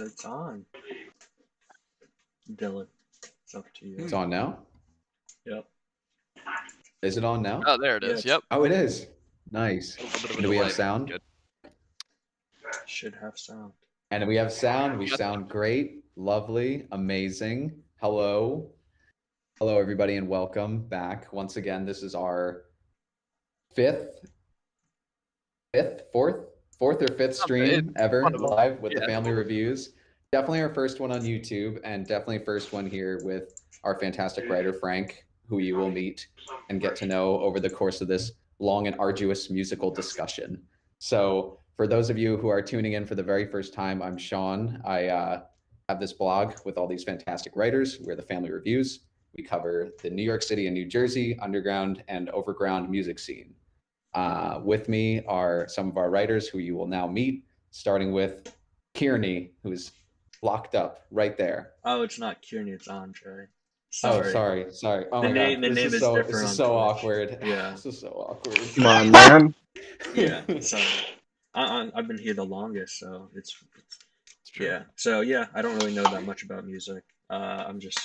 It's on. Dylan, it's up to you. It's on now? Yep. Is it on now? Oh, there it Yeah, is. Yep. Oh, it is. Nice. A little bit of a And do we have delay. sound? Good. Should have sound. And we have sound. We Got sound great, lovely, amazing. Hello. Hello, everybody, and welcome back. Once again, this is our fourth or fifth stream ever one of them. live with the Yeah. family reviews. Definitely our first one on YouTube, and definitely first one here with our fantastic writer, Frank, who you will meet and get to know over the course of this long and arduous musical discussion. So for those of you who are tuning in for the very first time, I'm Sean. I have this blog with all these fantastic writers. We're the Family Reviews. We cover the New York City and New Jersey underground and overground music scene. With me are some of our writers who you will now meet, starting with Kearney, who's locked up right there. Oh, it's not Kearney, it's Andre. Sorry. Oh The my name- god, the name is this different is on so Twitch. awkward. Yeah. This is so awkward. Come on, man. Yeah. So I've been here the longest, so it's true. yeah. So yeah, I don't really know that much about music. I'm just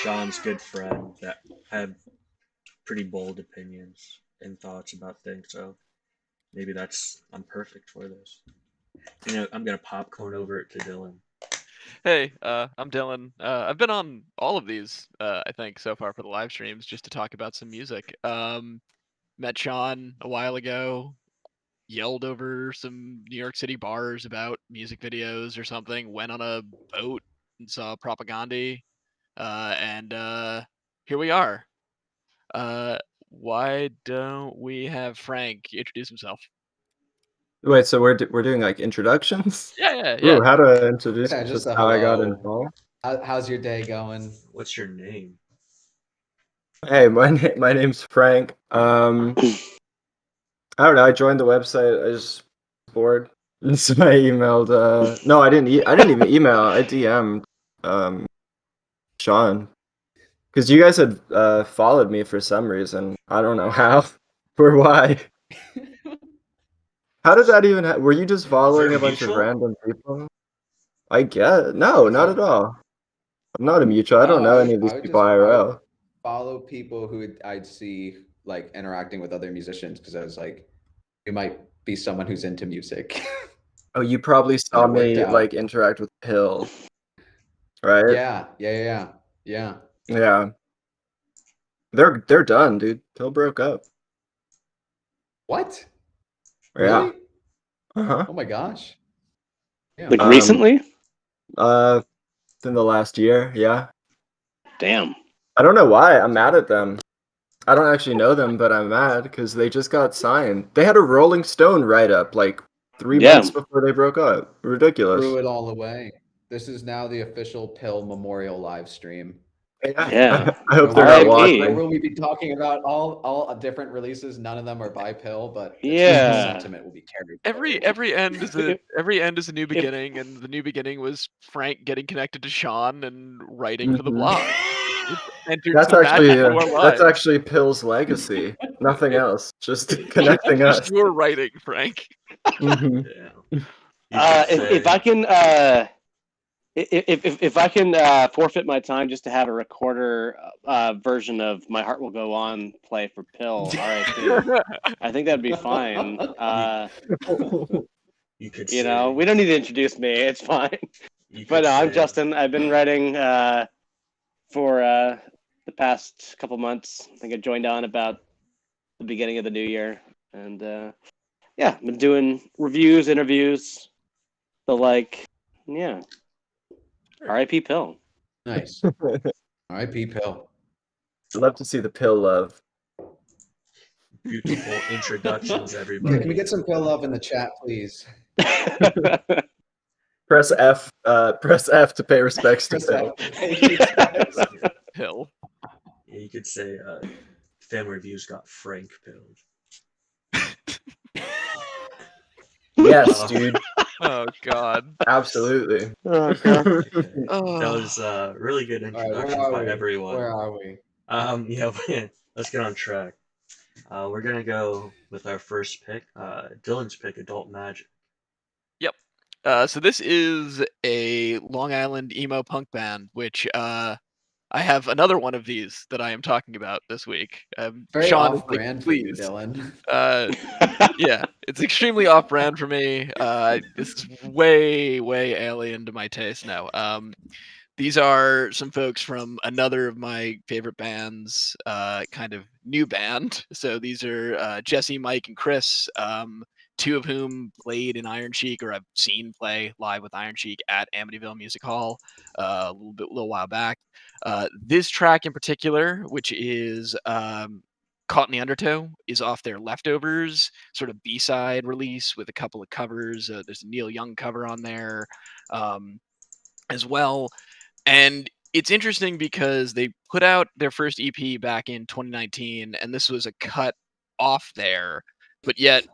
Sean's good friend that have pretty bold opinions and thoughts about things. So maybe I'm perfect for this. I'm gonna popcorn over it to Dylan. Hey, I'm Dylan. I've been on all of these, I think, so far for the live streams, just to talk about some music. Met Sean a while ago, yelled over some New York City bars about music videos or something, went on a boat and saw Propaganda, and here we are. Why don't we have Frank introduce himself? Wait, so we're doing like introductions? Yeah. Ooh, how to introduce? Yeah, just a how I got hello. involved. How's your day going? What's your name? Hey, my name's Frank. I don't know. I joined the website. I just was bored, and so I emailed. No, I didn't even email. I DM'd Sean because you guys had followed me for some reason. I don't know how or why. How did that even happen? Were you just following a bunch of mutual? random people? I guess. No, not at all. I'm not a mutual. I don't know any of these people IRL. Follow people who I'd see like interacting with other musicians because I was like, you might be someone who's into music. Oh, you probably saw it worked me out. like interact with Pill, right? Yeah. Yeah. They're done, dude. Pill broke up. What? Yeah. Really? Uh-huh. Oh my gosh. Yeah. Like recently? In the last year, yeah. Damn. I don't know why. I'm mad at them. I don't actually know them, but I'm mad because they just got signed. They had a Rolling Stone write-up like 3 months before they broke up. Ridiculous. Threw it all away. This is now the official Pill Memorial live stream. Yeah. I hope they're R.I.P. not watching. Where will we be talking about all different releases? None of them are by Pill, but the Yeah. sentiment will be carried. Every end is a new beginning, and the new beginning was Frank getting connected to Sean and writing for the blog. That's actually Pill's legacy. Nothing else. Just connecting us. Just your writing, Frank. Mm-hmm. Yeah. If I can, if I can forfeit my time just to have a recorder version of "My Heart Will Go On" play for Pill, R.I.P. I think that'd be fine. You could. We don't need to introduce me. It's fine. But I'm Justin. I've been writing for the past couple months. I think I joined on about the beginning of the new year, and I've been doing reviews, interviews, the like. Yeah. R.I.P. Pill. Nice. R.I.P. Pill. I'd love to see the Pill love. Beautiful introductions, everybody. Can we get some Pill love in the chat, please? Press F. Press F to pay respects to Pill. Pill. Yeah, you could say Family Reviews got Frank pilled. Yes, dude. Oh God. Absolutely. Oh, God. That was a really good introduction by everyone. Where are we? Let's get on track. We're gonna go with our first pick, Dylan's pick, Adult Magic. Yep. So this is a Long Island emo punk band, which I have another one of these that I am talking about this week. Very Sean is like, off-brand for you, please. Dylan. Yeah, it's extremely off-brand for me. This is way, way alien to my taste now. These are some folks from another of my favorite bands, kind of new band. So these are Jesse, Mike, and Chris, two of whom played in Iron Cheek, or I've seen play live with Iron Cheek at Amityville Music Hall a little while back. This track in particular, which is Caught in the Undertow, is off their Leftovers sort of B-side release with a couple of covers. There's a Neil Young cover on there as well. And it's interesting because they put out their first EP back in 2019, and this was a cut off there. But yet,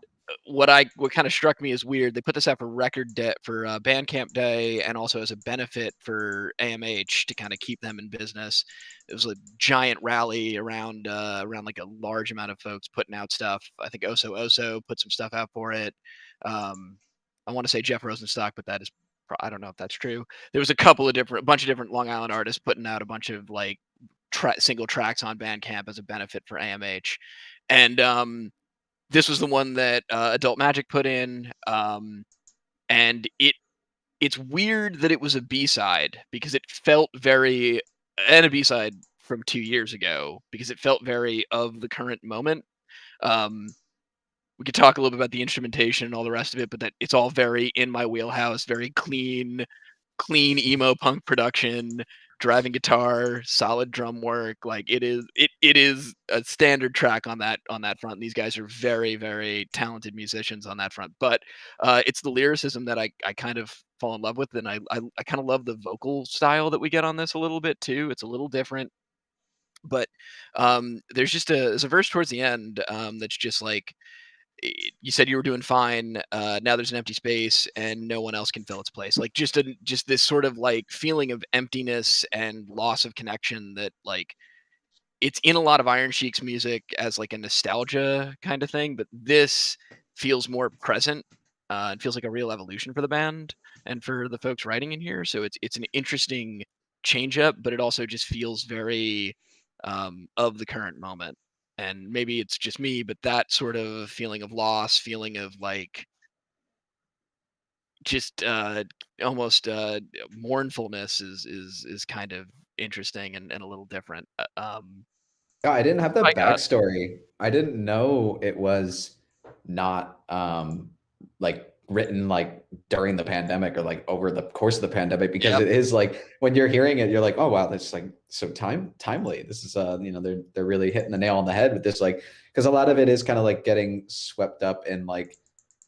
what kind of struck me as weird, they put this out for for Bandcamp Day, and also as a benefit for AMH to kind of keep them in business. It was a giant rally around like a large amount of folks putting out stuff. I think Oso put some stuff out for it. I want to say Jeff Rosenstock, but that is, I don't know if that's true. There was a bunch of different Long Island artists putting out a bunch of like single tracks on Bandcamp as a benefit for AMH, and this was the one that Adult Magic put in, and it's weird that it was a B-side because it felt very, and a B-side from 2 years ago because it felt very of the current moment. We could talk a little bit about the instrumentation and all the rest of it, but that it's all very in my wheelhouse, very clean emo punk production, driving guitar, solid drum work. Like it is a standard track on that front. These guys are very, very talented musicians on that front. But it's the lyricism that I kind of fall in love with, and I kind of love the vocal style that we get on this a little bit too. It's a little different. But there's a verse towards the end that's just like, you said you were doing fine. Now there's an empty space and no one else can fill its place. Like just this sort of like feeling of emptiness and loss of connection that like it's in a lot of Iron Sheik's music as like a nostalgia kind of thing, but this feels more present. It feels like a real evolution for the band and for the folks writing in here. So it's an interesting change up, but it also just feels very of the current moment. And maybe it's just me, but that sort of feeling of loss, feeling of like just almost mournfulness is kind of interesting and a little different. Yeah, I didn't have the I got backstory. I didn't know it was not like written like during the pandemic or like over the course of the pandemic, because Yep. it is like when you're hearing it, you're like, oh wow, that's like so timely. This is they're really hitting the nail on the head with this, like, because a lot of it is kind of like getting swept up in like,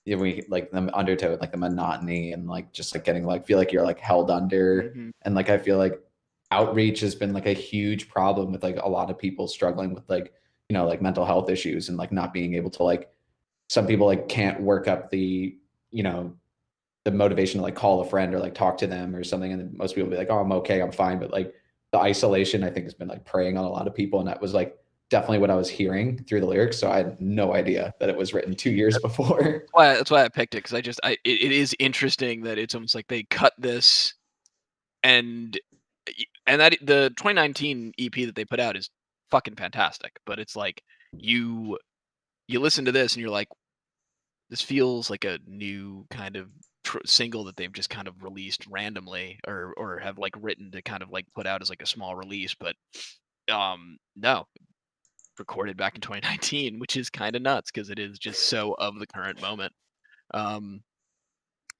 we like the undertow, like the monotony, and like just like getting like feel like you're like held under. Mhm. And like I feel like outreach has been like a huge problem with like a lot of people struggling with like, like mental health issues, and like not being able to like, some people like can't work up the, the motivation to like call a friend or like talk to them or something. And then most people be like, oh, I'm okay, I'm fine. But like the isolation, I think, has been like preying on a lot of people. And that was like definitely what I was hearing through the lyrics. So I had no idea that it was written 2 years before. That's why I picked it, because it is interesting that it's almost like they cut this and that the 2019 EP that they put out is fucking fantastic. But it's like you listen to this and you're like, this feels like a new kind of single that they've just kind of released randomly or have like written to kind of like put out as like a small release. But no, recorded back in 2019, which is kind of nuts because it is just so of the current moment.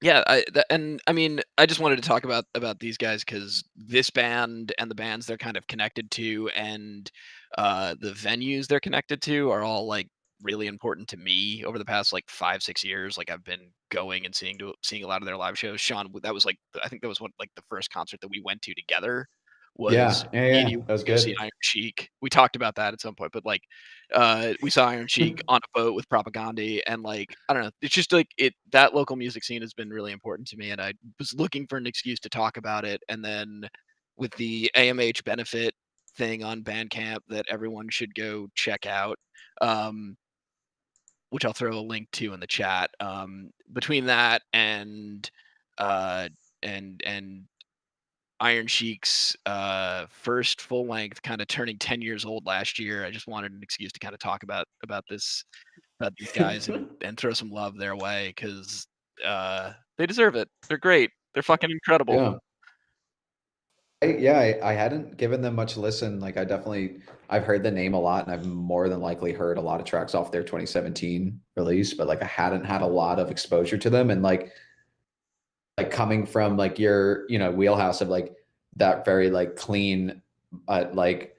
Yeah, and I mean, I just wanted to talk about these guys because this band and the bands they're kind of connected to, and the venues they're connected to, are all like really important to me over the past like 5-6 years. Like I've been going and seeing a lot of their live shows. Sean, that was like, I think that was like the first concert that we went to together. Was me and you That was go see good. Iron Cheek. We talked about that at some point, but like we saw Iron Cheek on a boat with Propaganda, and like I don't know, it's just like that local music scene has been really important to me, and I was looking for an excuse to talk about it. And then with the AMH benefit thing on Bandcamp that everyone should go check out, which I'll throw a link to in the chat. Between that and and Iron Sheik's first full length, kind of turning 10 years old last year. I just wanted an excuse to kind of talk about these guys and throw some love their way, because they deserve it. They're great. They're fucking incredible. Yeah. I hadn't given them much listen. Like I've heard the name a lot, and I've more than likely heard a lot of tracks off their 2017 release, but like I hadn't had a lot of exposure to them. And like coming from like your, wheelhouse of like that very like clean, like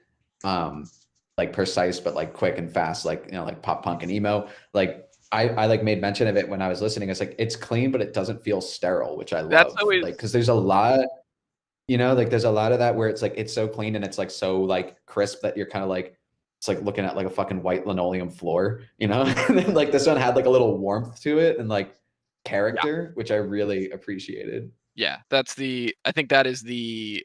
precise, but like quick and fast, like, like pop punk and emo. Like I like made mention of it when I was listening. It's like, it's clean, but it doesn't feel sterile, which I love. That's always like, cause there's a lot, like there's a lot of that where it's like, it's so clean and it's like so like crisp that you're kind of like, it's like looking at like a fucking white linoleum floor, and then like this one had like a little warmth to it and like character, which I really appreciated. Yeah, I think that is the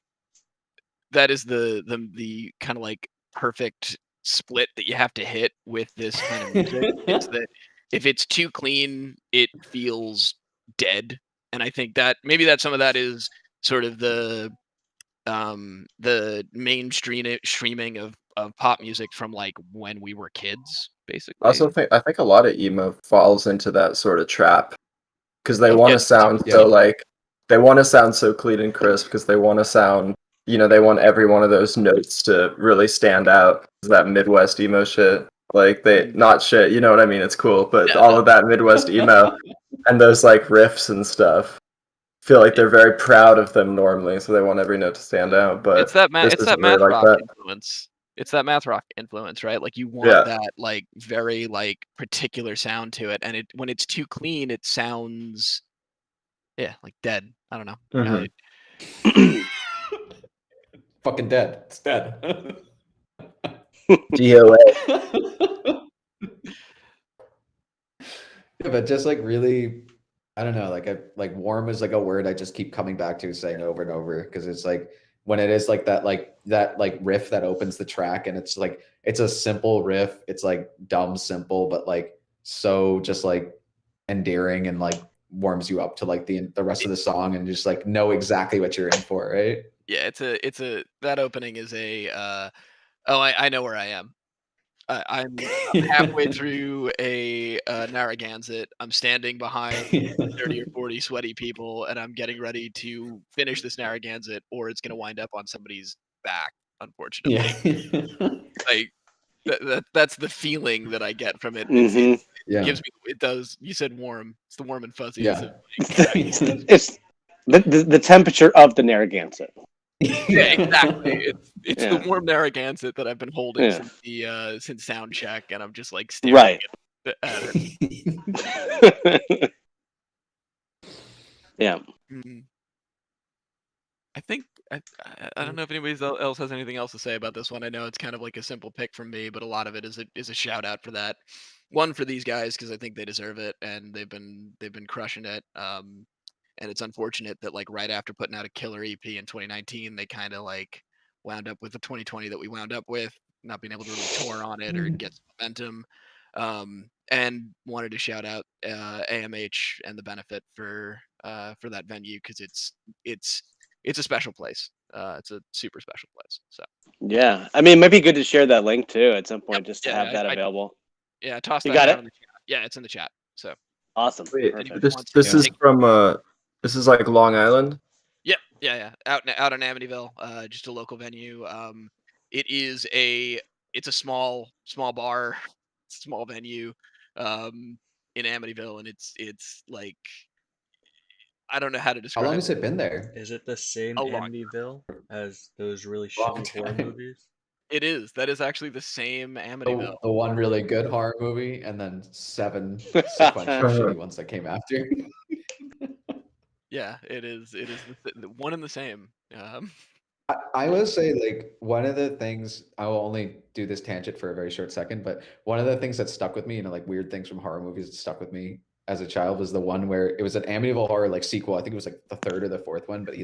kind of like perfect split that you have to hit with this kind of music. It's that if it's too clean, it feels dead. And I think that maybe that some of that is sort of the streaming of pop music from like when we were kids, basically. I think a lot of emo falls into that sort of trap, because they want to sound so like, they want to sound so clean and crisp, because they want to sound, they want every one of those notes to really stand out. That Midwest emo shit, like not shit, you know what I mean? It's cool, but all of that Midwest emo and those like riffs and stuff, feel like they're very proud of them normally, so they want every note to stand out. But it's that math rock influence. It's that math rock influence, right? Like you want that like very like particular sound to it, and when it's too clean, it sounds like dead. I don't know. Fucking dead. It's dead. DOA. But just like really, I don't know, like warm is like a word I just keep coming back to, saying over and over, because it's like when it is like that riff that opens the track, and it's like, it's a simple riff, it's like dumb simple, but like so just like endearing, and like warms you up to like the rest of the song, and just like know exactly what you're in for, right? Yeah, that opening is I know where I am. I'm halfway through a Narragansett. I'm standing behind 30 or 40 sweaty people, and I'm getting ready to finish this Narragansett, or it's going to wind up on somebody's back, unfortunately. Like that's the feeling that I get from it. It gives me. It does. You said warm. It's the warm and fuzzy. Yeah. It's the temperature of the Narragansett. Yeah, exactly. It's the warm Narragansett that I've been holding since sound check, and I'm just like staring at it. Yeah. I think I don't know if anybody else has anything else to say about this one. I know it's kind of like a simple pick from me, but a lot of it is a shout out for that. One, for these guys, because I think they deserve it, and they've been crushing it. And it's unfortunate that like right after putting out a killer EP in 2019, they kind of like wound up with the 2020 that we wound up with, not being able to really tour on it or get some momentum. And wanted to shout out AMH and the Benefit for that venue, because it's a special place. It's a super special place. So yeah, I mean, it might be good to share that link too at some point, just to have that available. Yeah, toss you that got it. in the chat. Yeah, it's in the chat. So awesome. Wait, this is from this is like Long Island. Yeah. Out in Amityville, just a local venue. It's a small bar, small venue, in Amityville, and it's like, I don't know how to describe. How long has it been there? Is it the same Amityville as those really shitty horror movies? It is. That is actually the same Amityville. The one really good horror movie, and then 7 sequential shitty ones that came after. Yeah, it is the one and the same. I will say, like, one of the things, I will only do this tangent for a very short second, but one of the things that stuck with me, like weird things from horror movies that stuck with me as a child, was the one where it was an Amityville Horror like sequel. I think it was like the 3rd or the 4th one, but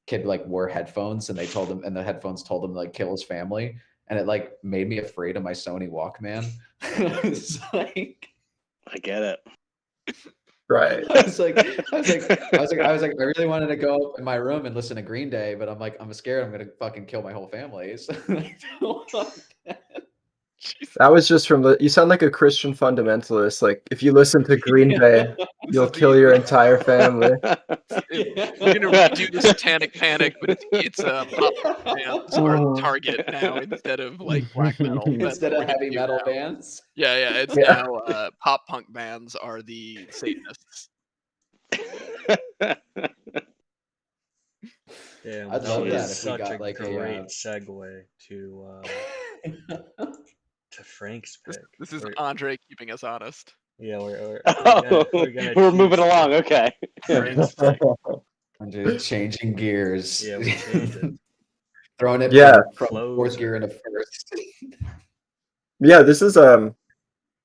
kid like wore headphones, and the headphones told him to like kill his family, and it like made me afraid of my Sony Walkman. It's like, I get it. Right. I was like, I really wanted to go up in my room and listen to Green Day, but I'm like, I'm scared I'm gonna fucking kill my whole family. So I don't want that. That was just from you sound like a Christian fundamentalist. Like if you listen to Green Day, you'll kill your entire family. We're gonna do the Satanic Panic, but it's pop bands are the target now instead of like black metal. That's Instead what of we're gonna heavy do metal now. bands. Yeah, it's Yeah. now pop punk bands are the Satanists. Damn, I'd that love was that if we such got a like great segue to Frank's pick. This is We're- Andre keeping us honest. Yeah, we're Oh, gonna we're moving choose along. Okay. Frank's pick. I'm just changing gears. Yeah, we changed it. Throwing it Yeah. from fourth Closer. gear into first. Yeah, this is I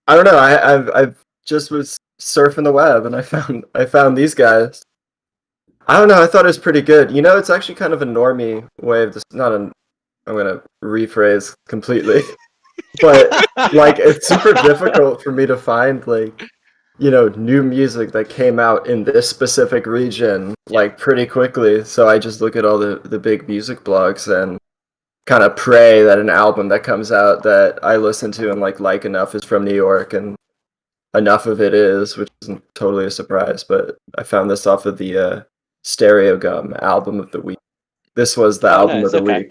don't know. I've just was surfing the web and I found these guys. I don't know. I thought it was pretty good. You know, it's actually kind of a normie way of this. I'm gonna rephrase completely, but like it's super difficult for me to find like new music that came out in this specific region like pretty quickly. So I just look at all the big music blogs and kind of pray that an album that comes out that I listen to and like enough is from New York, and enough of it is, which isn't totally a surprise. But I found this off of the Stereo Gum album of the week. This was the album nice, of the okay. week.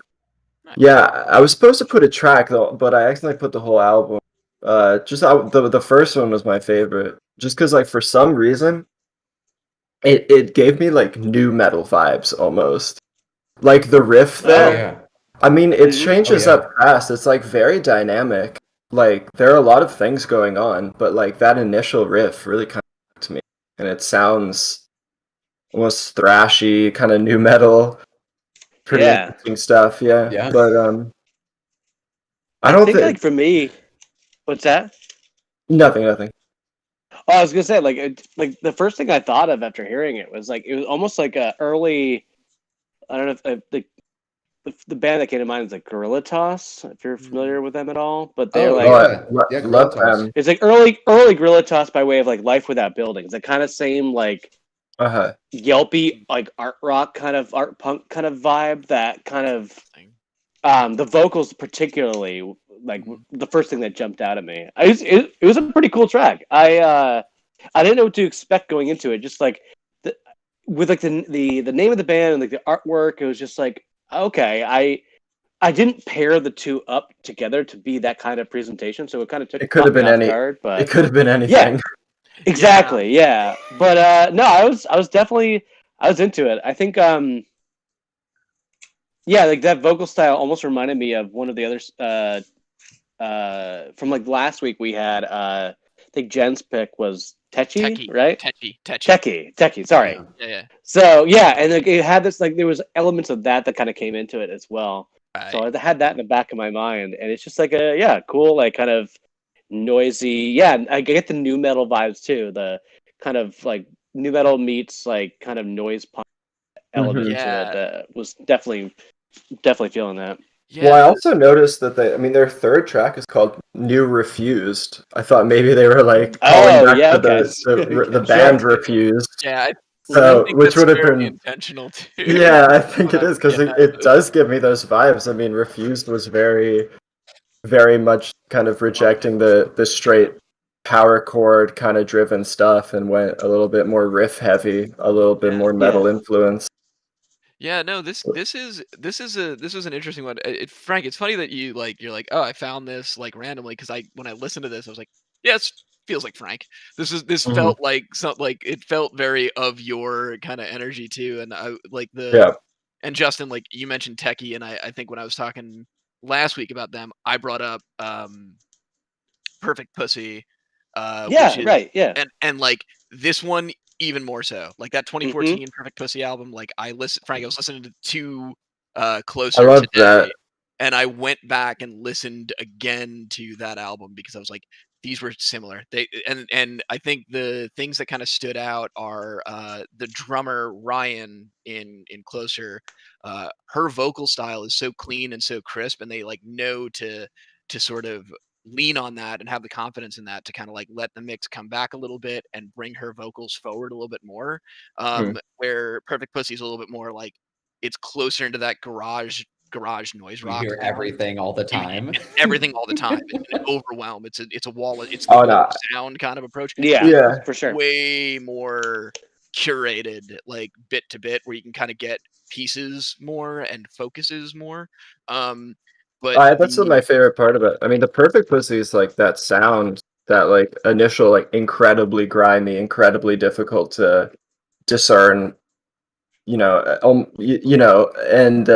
Yeah, I was supposed to put a track though, but I accidentally put the whole album. The first one was my favorite, just because like for some reason, it gave me like new metal vibes almost. Like the riff Oh, there. yeah. I mean, it Mhm. changes Oh, yeah. up fast. It's like very dynamic. Like there are a lot of things going on, but like that initial riff really kind of to me, and it sounds almost thrashy, kind of new metal. Pretty Yeah. interesting stuff, yeah. Yeah. But I I don't think think like for me, what's that? nothing. Oh, I was gonna say like the first thing I thought of after hearing it was like it was almost like a early. I don't know if the band that came to mind is like Gorilla Toss. If you're familiar with them at all, but they're Oh, like yeah. Love Gorilla Toss. them. it's like early Gorilla Toss by way of like Life Without Buildings. That kind of same like Uh-huh. yelpy like art rock kind of art punk kind of vibe. That kind of Thing. the vocals particularly like the first thing that jumped out at me. It was a pretty cool track. I didn't know what to expect going into it. Just like with like the name of the band and like the artwork, it was just like okay. I didn't pair the two up together to be that kind of presentation, so it kind of It could have been me off any. guard. But It could have been anything. exactly, yeah. But no, I was definitely I was into it. I think yeah, like that vocal style almost reminded me of one of the others from like last week we had I think Jen's pick was Techi, right? Techi, sorry. Yeah. So yeah, and like, it had this like there was elements of that kind of came into it as well. Right. So I had that in the back of my mind, and it's just like a cool like kind of noisy. Yeah, I get the new metal vibes too. The kind of like new metal meets like kind of noise punk element Yeah. to it. That was definitely feeling that. Yeah. Well, I also noticed that their third track is called New Refused. I thought maybe they were like calling back to the band Refused. Yeah. So, I think which that's would have very been intentional too. Yeah, I think it is because it does give me those vibes. I mean, Refused was very, very much kind of rejecting the straight power chord kind of driven stuff and went a little bit more riff heavy, a little bit more metal influence. Yeah, no, this was an interesting one. Frank, it's funny that you're like, oh, I found this like randomly because when I listened to this, I was like, yes, feels like Frank. This felt like it felt very of your kind of energy too, and I like and Justin, like you mentioned Techie, and I think when I was talking last week about them, I brought up Perfect Pussy, which is right, yeah, and like this one even more so. Like that 2014 Perfect Pussy album, like I was listening to two Closer I love today, that. and I went back and listened again to that album because I was like, these were similar. And I think the things that kind of stood out are the drummer Ryan in Closer. Her vocal style is so clean and so crisp, and they like know to sort of lean on that and have the confidence in that to kind of like let the mix come back a little bit and bring her vocals forward a little bit more. Where Perfect Pussy is a little bit more like it's closer into that garage noise You rock hear sound. everything all the time. Everything all the time. It's an overwhelm. It's a wall. It's Oh, the no. sound kind of approach. Yeah. for sure. Way more curated, like bit to bit, where you can kind of get pieces more and focuses more. But That's my favorite part of it. I mean, the Perfect Pussy is like that sound, that like initial, like incredibly grimy, incredibly difficult to discern, and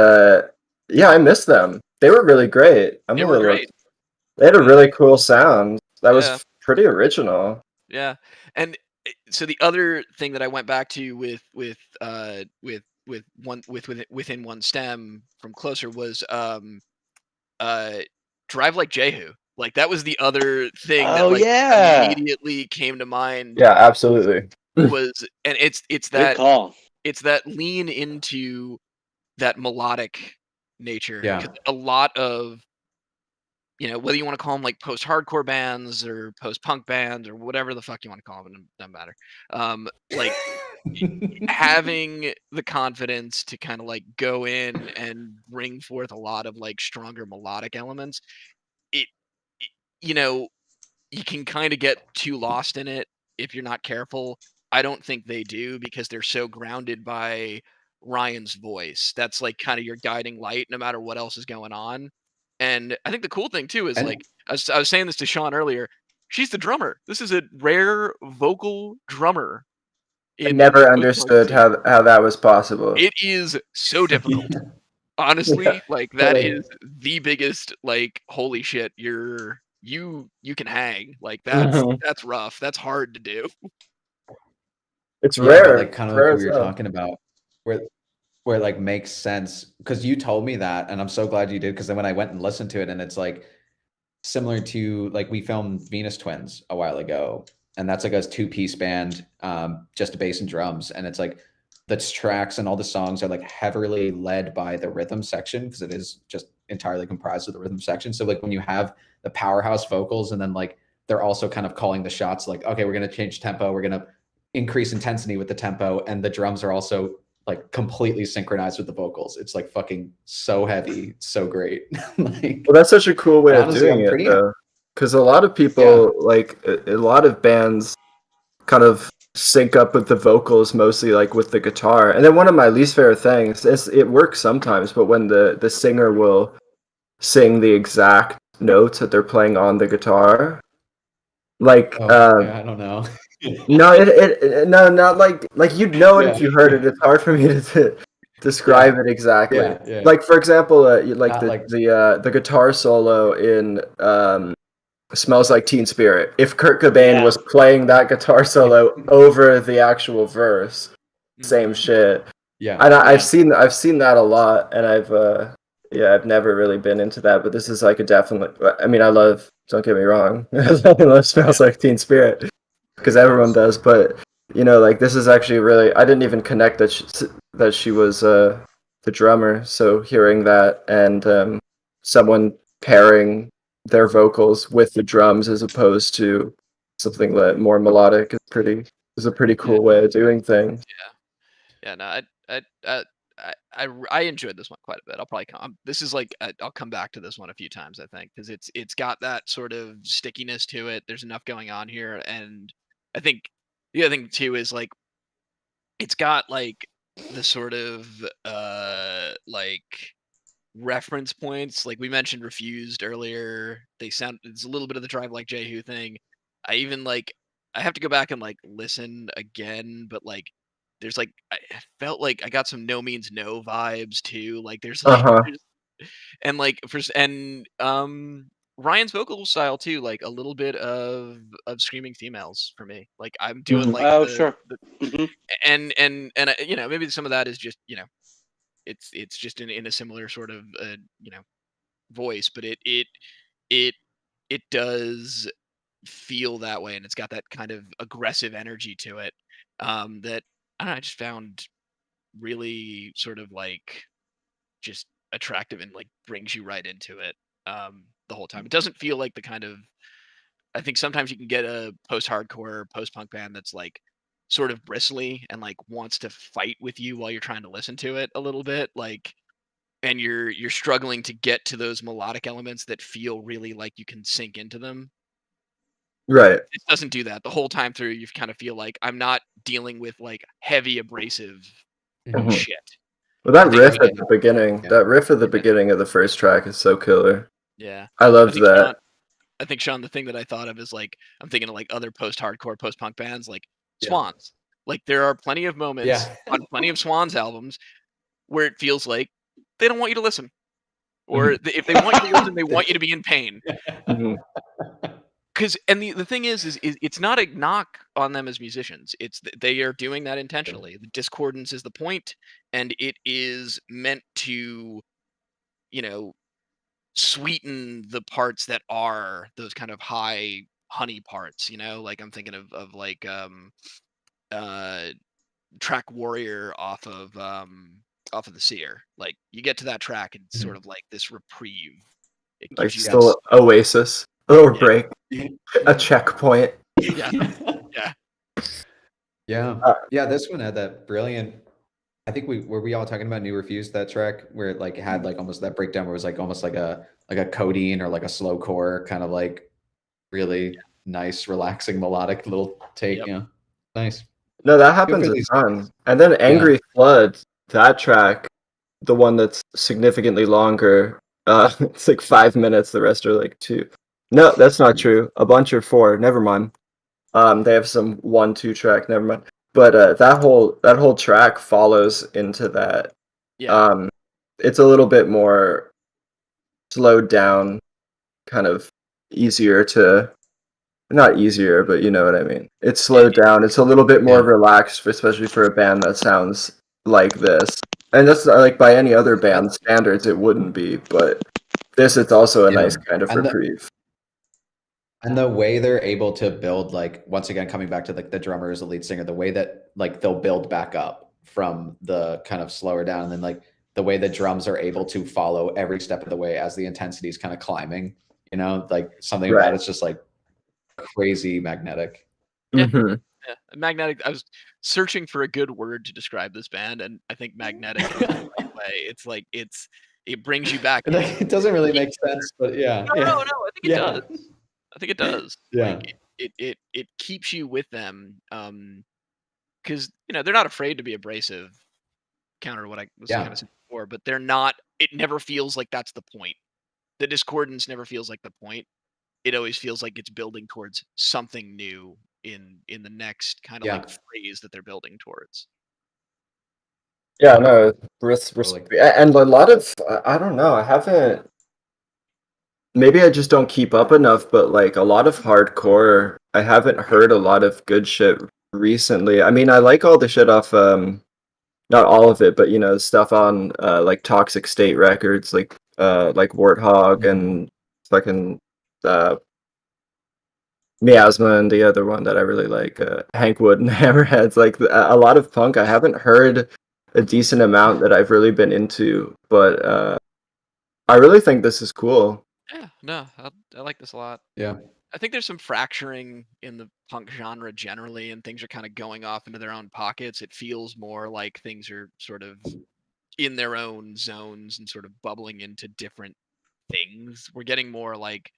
yeah, I miss them. They were really great. they were great. They had a really cool sound that Yeah. was pretty original. Yeah, and so the other thing that I went back to within one stem from Closer was Drive Like Jehu. Like that was the other thing that Oh like yeah, immediately came to mind. Yeah, absolutely. And it's good that call. it's that lean into that melodic nature. Yeah. 'Cause a lot of, whether you want to call them like post-hardcore bands or post-punk bands or whatever the fuck you want to call them, it doesn't matter. Like having the confidence to kind of like go in and bring forth a lot of like stronger melodic elements, it, you can kind of get too lost in it if you're not careful. I don't think they do because they're so grounded by Ryan's voice. That's like kind of your guiding light no matter what else is going on. And I think the cool thing too is And- like I was saying this to Sean earlier. She's the drummer. This is a rare vocal drummer. I never the post-punk understood scene. how that was possible. It is so difficult. Honestly, Yeah. like that Like- is the biggest like holy shit, you can hang. Like that's rough. That's hard to do. It's Yeah, rare. but like kind of like rare what as we were hell. talking about, where it like makes sense because you told me that, and I'm so glad you did. Because then when I went and listened to it, and it's like similar to like we filmed Venus Twins a while ago, and that's like a 2-piece band, just a bass and drums, and it's like the tracks and all the songs are like heavily led by the rhythm section because it is just entirely comprised of the rhythm section. So like when you have the powerhouse vocals, and then like they're also kind of calling the shots, like okay, we're gonna change tempo, we're gonna increase intensity with the tempo, and the drums are also like completely synchronized with the vocals. It's like fucking so heavy, so great. Like, Well, that's such a cool way of honestly, doing I'm it, pretty- though, because a lot of people, like a lot of bands, kind of sync up with the vocals mostly, like with the guitar. And then one of my least favorite things is it works sometimes, but when the singer will sing the exact notes that they're playing on the guitar, like yeah, I don't know. no, no, not like you'd know it if you heard it. It's hard for me to describe it exactly. Yeah. Like for example, like Not the like- the guitar solo in Smells Like Teen Spirit. If Kurt Cobain Yeah. was playing that guitar solo over the actual verse, same shit. Yeah. And Yeah. I've seen that a lot, and I've never really been into that, but this is like a definite. I mean, don't get me wrong, I love Smells Like Teen Spirit because everyone does, but like this is actually really. I didn't even connect that she was the drummer, so hearing that and someone pairing their vocals with the drums as opposed to something that more melodic is a pretty cool way of doing things. Yeah, no, I enjoyed this one quite a bit. I'll probably come. This is like I'll come back to this one a few times, I think, because it's got that sort of stickiness to it. There's enough going on here, and I think the other thing too is like it's got like the sort of like reference points. Like we mentioned Refused earlier. It's a little bit of the Drive Like Jehu thing. I even like I have to go back and like listen again, but like there's like I felt like I got some No Means No vibes too. Like there's like and like Ryan's vocal style too, like a little bit of screaming females for me. Like I'm doing like Oh sure. Mhm. and maybe some of that is just it's just in a similar sort of voice, but it does feel that way, and it's got that kind of aggressive energy to it that I don't know, I just found really sort of like just attractive and like brings you right into it. the whole time. It doesn't feel like the kind of, I think sometimes you can get a post-hardcore, post-punk band that's like sort of bristly and like wants to fight with you while you're trying to listen to it a little bit, like, and you're struggling to get to those melodic elements that feel really like you can sink into them. Right. It doesn't do that the whole time through. You kind of feel like I'm not dealing with like heavy abrasive Mhm. shit. Well, that I think riff we at the beginning, Yeah. that riff at the beginning of the first track is so killer. Yeah, I I loved think that. Sean, I think Sean, the thing that I thought of is like I'm thinking of like other post-hardcore, post-punk bands like Yeah. Swans. Like there are plenty of moments Yeah. on plenty of Swans albums where it feels like they don't want you to listen, or if they want you to listen, they want you to be in pain. Mhm. Because and the thing is it's not a knock on them as musicians. It's they are doing that intentionally. The discordance is the point, and it is meant to, you know, sweeten the parts that are those kind of high honey parts. You know, like I'm thinking of like uh track Warrior off of the Seer. Like you get to that track, and it's sort of like this reprieve. It Like gives you still Oasis, a little Yeah. break, a checkpoint. yeah, yeah. Yeah. Uh, Yeah, this one had that brilliant. I think we all talking about New Refused, that track where it like had like almost that breakdown where it was like almost like a codeine or like a slow core kind of like really nice, relaxing, melodic little take. Yep. Yeah. Nice. No, that Feel happens free a to these ton. And then Angry Flood, that track, the one that's significantly longer, it's like 5 minutes. The rest are like 2. No, that's not true. A bunch are 4. Never mind. They have some 1-2 track. Never mind. But that whole track follows into that. Yeah. It's a little bit more slowed down, kind of easier to. Not easier, but you know what I mean. It's slowed down. It's a little bit more Yeah. relaxed, especially for a band that sounds like this. And that's like by any other band standards, it wouldn't be. But this, it's also a Yeah. nice kind of And the- reprieve. And the way they're able to build, like, once again, coming back to like the drummer as the lead singer, the way that like they'll build back up from the kind of slower down, and then like the way the drums are able to follow every step of the way as the intensity is kind of climbing, like something about Right. it's just like crazy magnetic. Yeah. hmm Yeah, magnetic. I was searching for a good word to describe this band, and I think magnetic is the right way. It's like it brings you back. It doesn't really make sense, but yeah. No, Yeah. I think it does. I think it does. Yeah. Like it keeps you with them. Because they're not afraid to be abrasive. Counter to what I was Yeah. kind of saying before, but they're not. It never feels like that's the point. The discordance never feels like the point. It always feels like it's building towards something new in the next kind of Yeah. like phrase that they're building towards. Yeah, no, Totally. and a lot of I don't know. I haven't. Maybe I just don't keep up enough, but like a lot of hardcore, I haven't heard a lot of good shit recently. I mean, I like all the shit off not all of it, but stuff on like Toxic State Records, like Warthog and fucking uh Miasma, and the other one that I really like, Hank Wood and Hammerheads. Like a lot of punk I haven't heard a decent amount that I've really been into, but I really think this is cool. Yeah, no, I like this a lot. Yeah. I think there's some fracturing in the punk genre generally, and things are kind of going off into their own pockets. It feels more like things are sort of in their own zones and sort of bubbling into different things. We're getting more like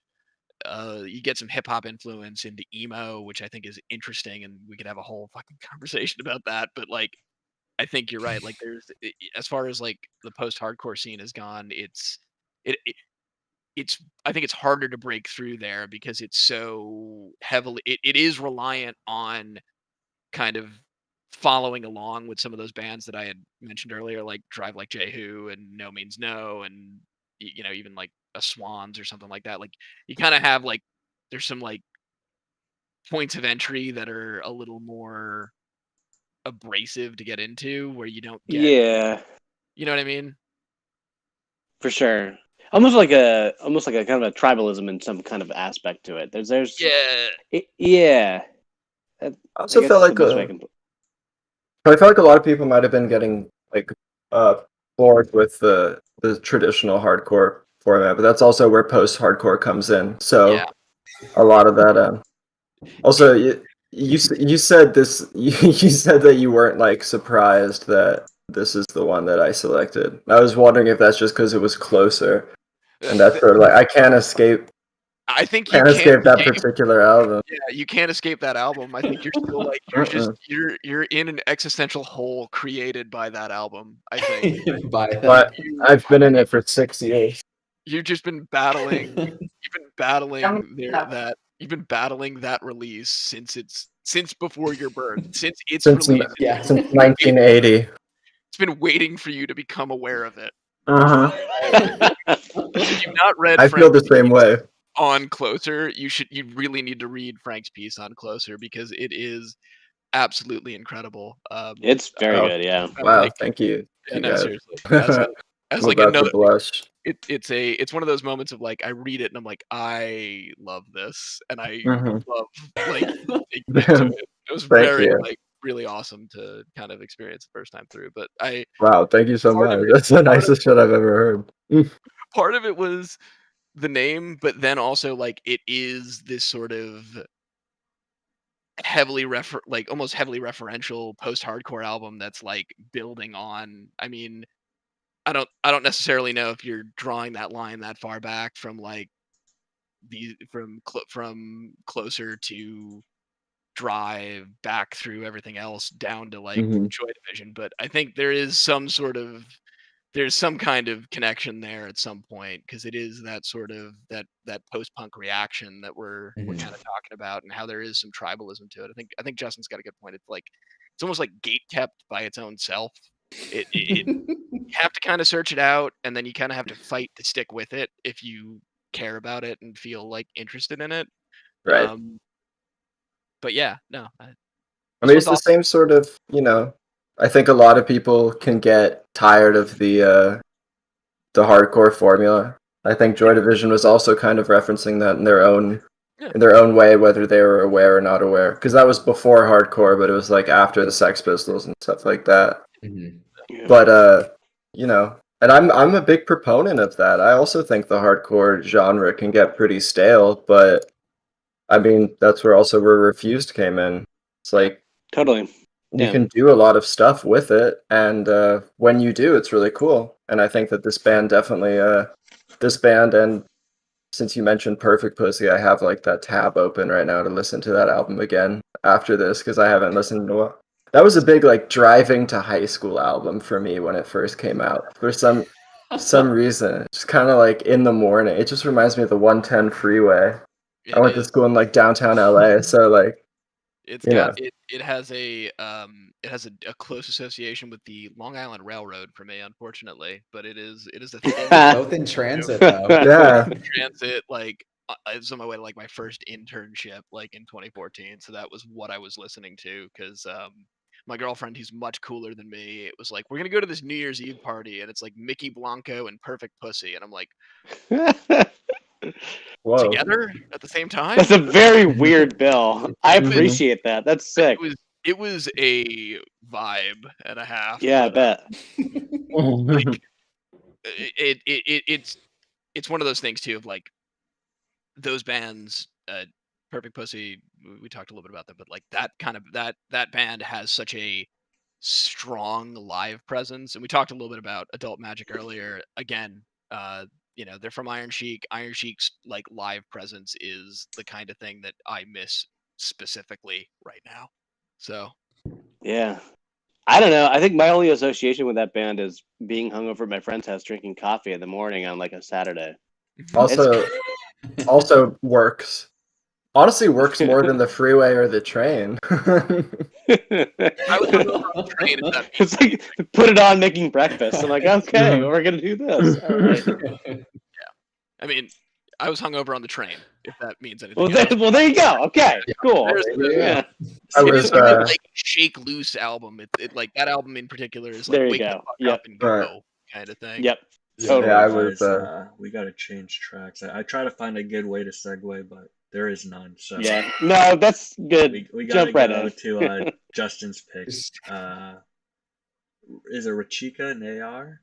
you get some hip hop influence into emo, which I think is interesting, and we could have a whole fucking conversation about that. But like, I think you're right. Like, as far as like the post hardcore scene has gone, it, it it's I think it's harder to break through there because it's so heavily it is reliant on kind of following along with some of those bands that I had mentioned earlier, like Drive Like Jehu and No Means No, and even like a Swans or something like that. Like you kind of have like there's some like points of entry that are a little more abrasive to get into, where you don't get, Yeah, you know what I mean? for sure. Almost like a kind of a tribalism in some kind of aspect to it. There's Yeah, yeah. I also guess felt that's the like best way I can I felt like a lot of people might have been getting like bored with the traditional hardcore format, but that's also where post-hardcore comes in. So Yeah. a lot of that. Also, you said this. You said that you weren't like surprised that this is the one that I selected. I was wondering if that's just because it was closer, and that's sort of like I can't escape. I think you Can't can't escape that particular album. Yeah, you can't escape that album. I think you're still like you're in an existential hole created by that album. I think. But I've been in it for 6 years. You've just been battling. You've been battling You've been battling that release since before your birth. Since its release. Since 1980. It's been waiting for you to become aware of it. If you've not read I feel the same way. On Closer, you really need to read Frank's piece on Closer because it is absolutely incredible. It's very good, yeah. Wow, thank you. Yeah, no, seriously. As I'm like about to another, blush. it's one of those moments of like I read it and I'm like I love this and I love like digging into it. It was really awesome to kind of experience the first time through. But wow, thank you so much. That's the nicest shit I've ever heard. Part of it was the name, but then also like it is this sort of almost heavily referential post-hardcore album that's like building on. I mean, I don't necessarily know if you're drawing that line that far back from like from Closer to Drive back through everything else down to like Joy Division, but I think there's some kind of connection there at some point because it is that sort of that post-punk reaction that we're kind of talking about and how there is some tribalism to it. I think Justin's got a good point. It's like it's almost like gate kept by its own self. It you have to kind of search it out and then you kind of have to fight to stick with it if you care about it and feel like interested in it. Right. But yeah, no. I mean, it's the same sort of, I think a lot of people can get tired of the hardcore formula. I think Joy Division was also kind of referencing that in their own way, whether they were aware or not aware. Because that was before hardcore, but it was like after the Sex Pistols and stuff like that. But and I'm a big proponent of that. I also think the hardcore genre can get pretty stale, but I mean that's where Refused came in. It's like totally. You can do a lot of stuff with it, and when you do, it's really cool. And I think that this band and since you mentioned Perfect Pussy, I have like that tab open right now to listen to that album again after this because I haven't listened to it. That was a big like driving to high school album for me when it first came out. For some reason, it's kind of like in the morning. It just reminds me of the 110 freeway. I went to school in like downtown LA, so like it has a close association with the Long Island Railroad for me, unfortunately. But it is a thing. Both in transit though. Yeah. Transit, like I was on my way to like my first internship like in 2014, so that was what I was listening to because my girlfriend, who's much cooler than me, it was like we're gonna go to this New Year's Eve party and it's like Mickey Blanco and Perfect Pussy, and I'm like, whoa. Together at the same time? That's a very weird bill. I appreciate that. That's sick. It was a vibe and a half. Yeah, I bet. Like, it's one of those things too of like those bands, Perfect Pussy, we talked a little bit about them, but like that kind of that band has such a strong live presence, and we talked a little bit about Adult Magic earlier. Again, they're from Iron Sheik. Iron Sheik's like live presence is the kind of thing that I miss specifically right now. So yeah, I don't know. I think my only association with that band is being hungover at my friend's house drinking coffee in the morning on like a Saturday. Also works. Honestly, works more than the freeway or the train. I was on the train. It's like put it on making breakfast. I'm like, okay, we're gonna do this. All right. Yeah, I mean, I was hungover on the train. If that means anything. Well, there you go. Okay, cool. Yeah. It is like Shake Loose album. It like that album in particular is like wake the fuck up and go kind of thing. Yep. Totally. We gotta change tracks. I try to find a good way to segue, but there is none. So yeah, no, that's good. We gotta Jump right go in. to Justin's picks. Is it Rachika and AR?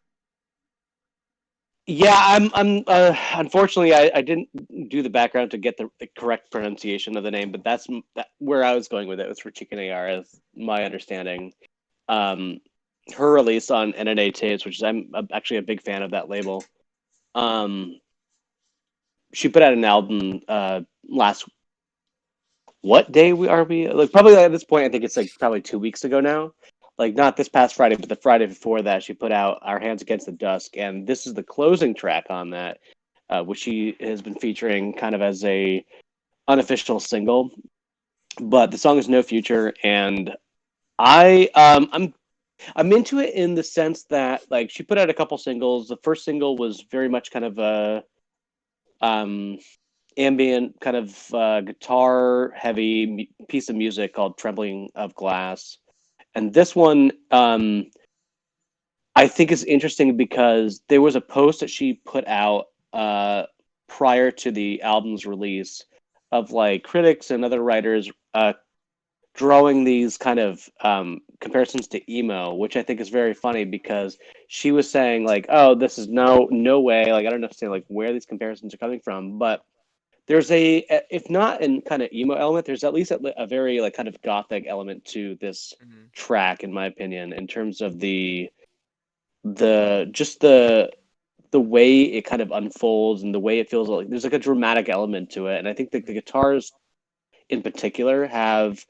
Yeah, I'm unfortunately I didn't do the background to get the correct pronunciation of the name, but that's where I was going with it. Was Rachika AR, as my understanding. Um, her release on NNA Tapes, which is I'm actually a big fan of that label. She put out an album last. What day are we? Like probably at this point, I think it's like probably 2 weeks ago now. Like not this past Friday, but the Friday before that, she put out "Our Hands Against the Dusk," and this is the closing track on that, which she has been featuring kind of as a unofficial single. But the song is "No Future," and I'm into it in the sense that like she put out a couple singles. The first single was very much kind of a um ambient kind of guitar heavy piece of music called "Trembling of Glass," and this one I think is interesting because there was a post that she put out prior to the album's release of like critics and other writers drawing these kind of comparisons to emo, which I think is very funny because she was saying like, "Oh, this is no way." Like I don't understand like where these comparisons are coming from, but there's if not in kind of emo element, there's at least a very like kind of gothic element to this track, in my opinion, in terms of the way it kind of unfolds and the way it feels like there's like a dramatic element to it, and I think that the guitars in particular have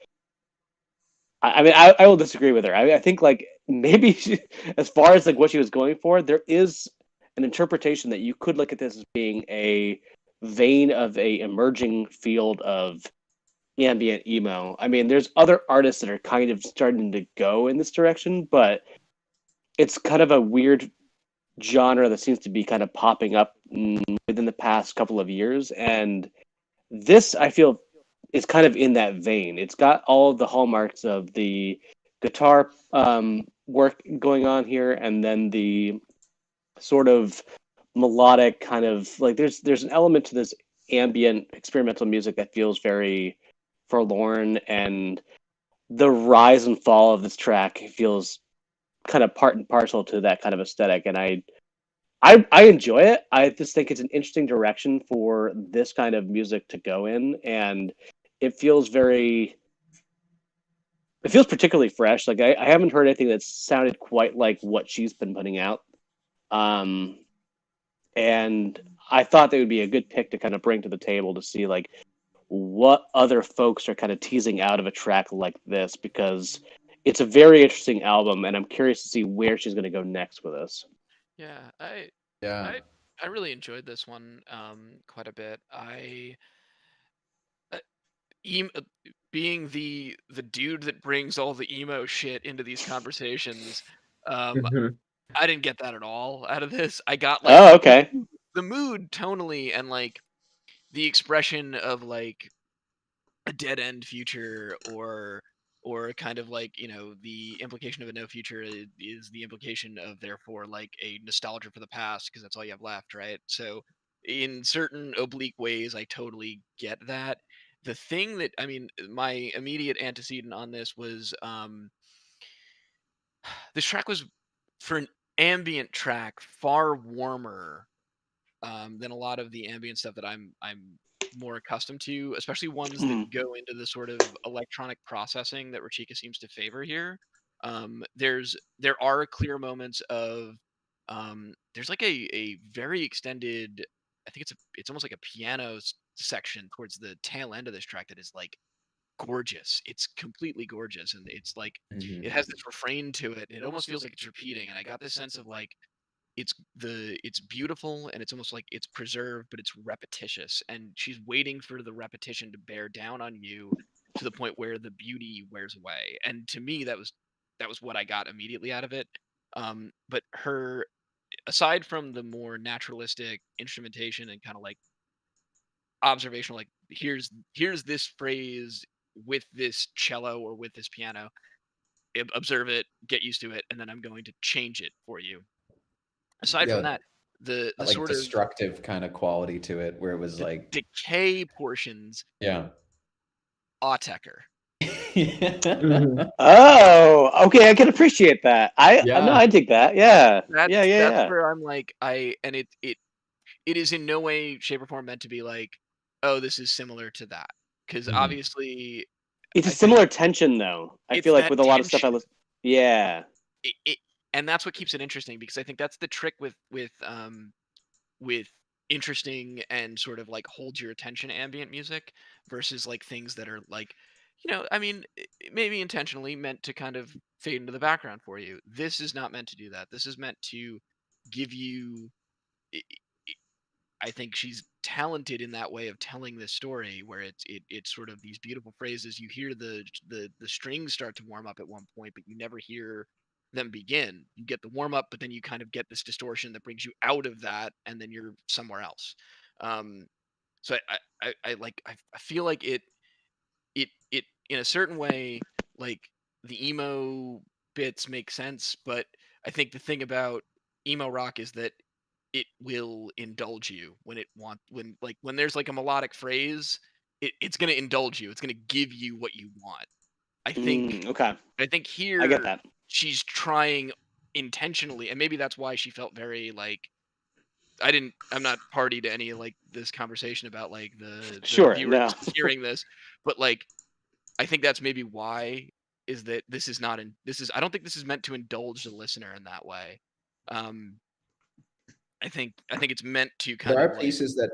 I mean, I will disagree with her. I think like maybe as far as like what she was going for, there is an interpretation that you could look at this as being a vein of a emerging field of ambient emo. I mean, there's other artists that are kind of starting to go in this direction, but it's kind of a weird genre that seems to be kind of popping up within the past couple of years, and this I feel is kind of in that vein. It's got all of the hallmarks of the guitar work going on here, and then the sort of melodic kind of like there's an element to this ambient experimental music that feels very forlorn, and the rise and fall of this track feels kind of part and parcel to that kind of aesthetic, and I enjoy it. I just think it's an interesting direction for this kind of music to go in, and it feels particularly fresh. Like I haven't heard anything that's sounded quite like what she's been putting out. Um, and I thought that would be a good pick to kind of bring to the table to see like what other folks are kind of teasing out of a track like this, because it's a very interesting album, and I'm curious to see where she's going to go next with this. Yeah, Yeah. I really enjoyed this one quite a bit. Uh, being the dude that brings all the emo shit into these conversations, Mhm. I didn't get that at all out of this. I got like Oh, okay. the mood tonally and like the expression of like a dead end future, or kind of like, the implication of a no future is the implication of therefore like a nostalgia for the past because that's all you have left, right? So in certain oblique ways I totally get that. The thing that, I mean, my immediate antecedent on this was this track was, for an ambient track, far warmer than a lot of the ambient stuff that I'm more accustomed to, especially ones that go into the sort of electronic processing that Rachika seems to favor here. There are clear moments of there's like a very extended, I think it's almost like a piano section towards the tail end of this track that is like gorgeous. It's completely gorgeous, and it's like it has this refrain to it. It almost feels like it's repeating, and I got this sense of like it's beautiful, and it's almost like it's preserved, but it's repetitious, and she's waiting for the repetition to bear down on you to the point where the beauty wears away. And to me that was what I got immediately out of it. But her, aside from the more naturalistic instrumentation and kind of like observational, like here's this phrase with this cello or with this piano, observe it, get used to it, and then I'm going to change it for you. Aside from Yeah. that, the Like sort of destructive kind of quality to it, where it was the like, decay portions, yeah. Autechre. Oh, okay, I can appreciate that. No, I dig that. Yeah, That's where I'm like, and it is in no way, shape, or form meant to be like, oh, this is similar to that, because obviously It's a I think similar tension, though. I it's feel like that with a lot of stuff I tension. listen. Yeah. And that's what keeps it interesting, because I think that's the trick with interesting and sort of like hold your attention ambient music versus like things that are like, I mean, maybe intentionally meant to kind of fade into the background for you. This is not meant to do that. This is meant to give you. I think she's talented in that way of telling this story, where it's sort of these beautiful phrases. You hear the strings start to warm up at one point, but you never hear them begin. You get the warm up, but then you kind of get this distortion that brings you out of that, and then you're somewhere else. Um, so I feel like it in a certain way, like the emo bits make sense, but I think the thing about emo rock is that it will indulge you when there's like a melodic phrase, it's going to indulge you. It's going to give you what you want. I think Okay. I think I get here that. she's trying intentionally, and maybe that's why she felt very like, I'm not party to any like this conversation about like the Sure. viewers No. hearing this, but like I think that's maybe why, is that I don't think this is meant to indulge the listener in that way. Um, I think it's meant to kind There of are like pieces that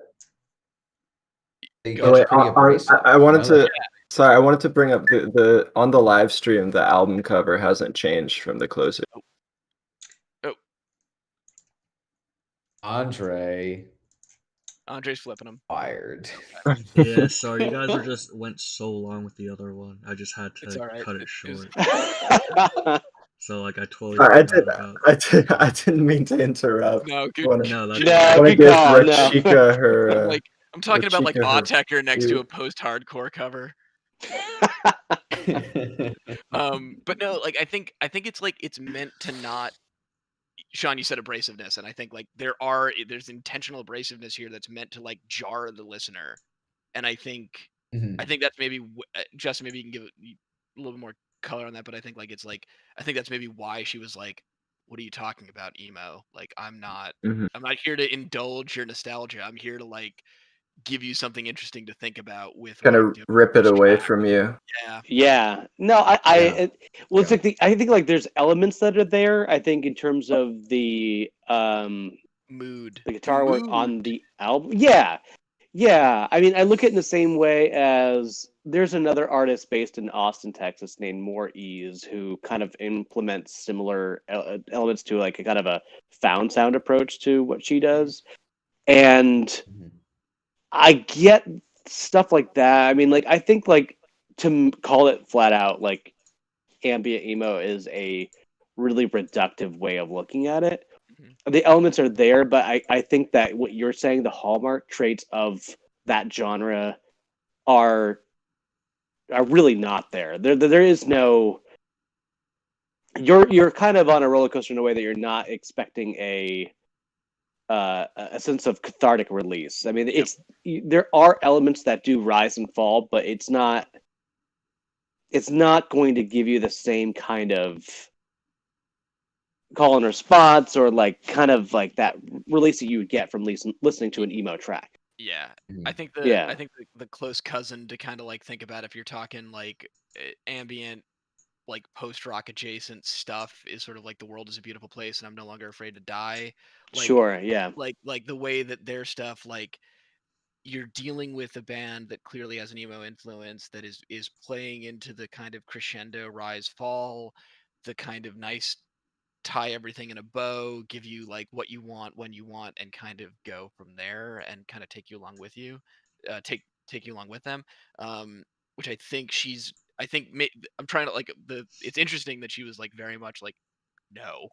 they go. get Wait, pretty abrasive. I wanted you know, to. Sorry, I wanted to bring up the on the live stream. The album cover hasn't changed from the closer. Oh, Andre Andre's flipping them. fired. Yeah, sorry, you guys went so long with the other one. I just had It's to all right. cut it It short. was- So like I totally Sorry, forgot about. I didn't mean to interrupt. No, good. No, that's good No, fine. I want to good give call. No. Rachika her. Like I'm talking about like Rachika her Autechre next to due. a post-hardcore cover. But no, like I think it's like it's meant to not. Sean, you said abrasiveness, and I think like there's intentional abrasiveness here that's meant to like jar the listener, and I think that's maybe Justin, maybe you can give a little bit more color on that, but I think like I think that's maybe why she was like, "What are you talking about, emo? Like I'm not here to indulge your nostalgia. I'm here to like give you something interesting to think about with what Kind I'm of doing rip with it this away track." from you. Yeah, Yeah. No, Yeah. well, it's Yeah. like I think like there's elements that are there. I think in terms of the mood, the guitar work on the album. Yeah. Yeah. I mean, I look at it in the same way as there's another artist based in Austin, Texas named More Ease who kind of implements similar elements to like a kind of a found sound approach to what she does. And I get stuff like that. I mean, like I think like call it flat out like ambient emo is a really reductive way of looking at it. The elements are there, but I think that what you're saying, the hallmark traits of that genre are really not there. There is no. You're kind of on a roller coaster in a way that you're not expecting a sense of cathartic release. I mean, there are elements that do rise and fall, but it's not going to give you the same kind of call and response or like kind of like that release that you would get from listening to an emo track. Yeah, Mhm. I think Yeah. the close cousin to kind of like think about, if you're talking like ambient, like post rock adjacent stuff, is sort of like The World Is a Beautiful Place and I'm No Longer Afraid to Die. Like Sure, yeah. like the way that their stuff, like you're dealing with a band that clearly has an emo influence, that is playing into the kind of crescendo rise fall, the kind of nice tie everything in a bow, give you like what you want when you want, and kind of go from there and kind of take you along with you, take you along with them. Which I think I'm trying to like it's interesting that she was like very much like, no,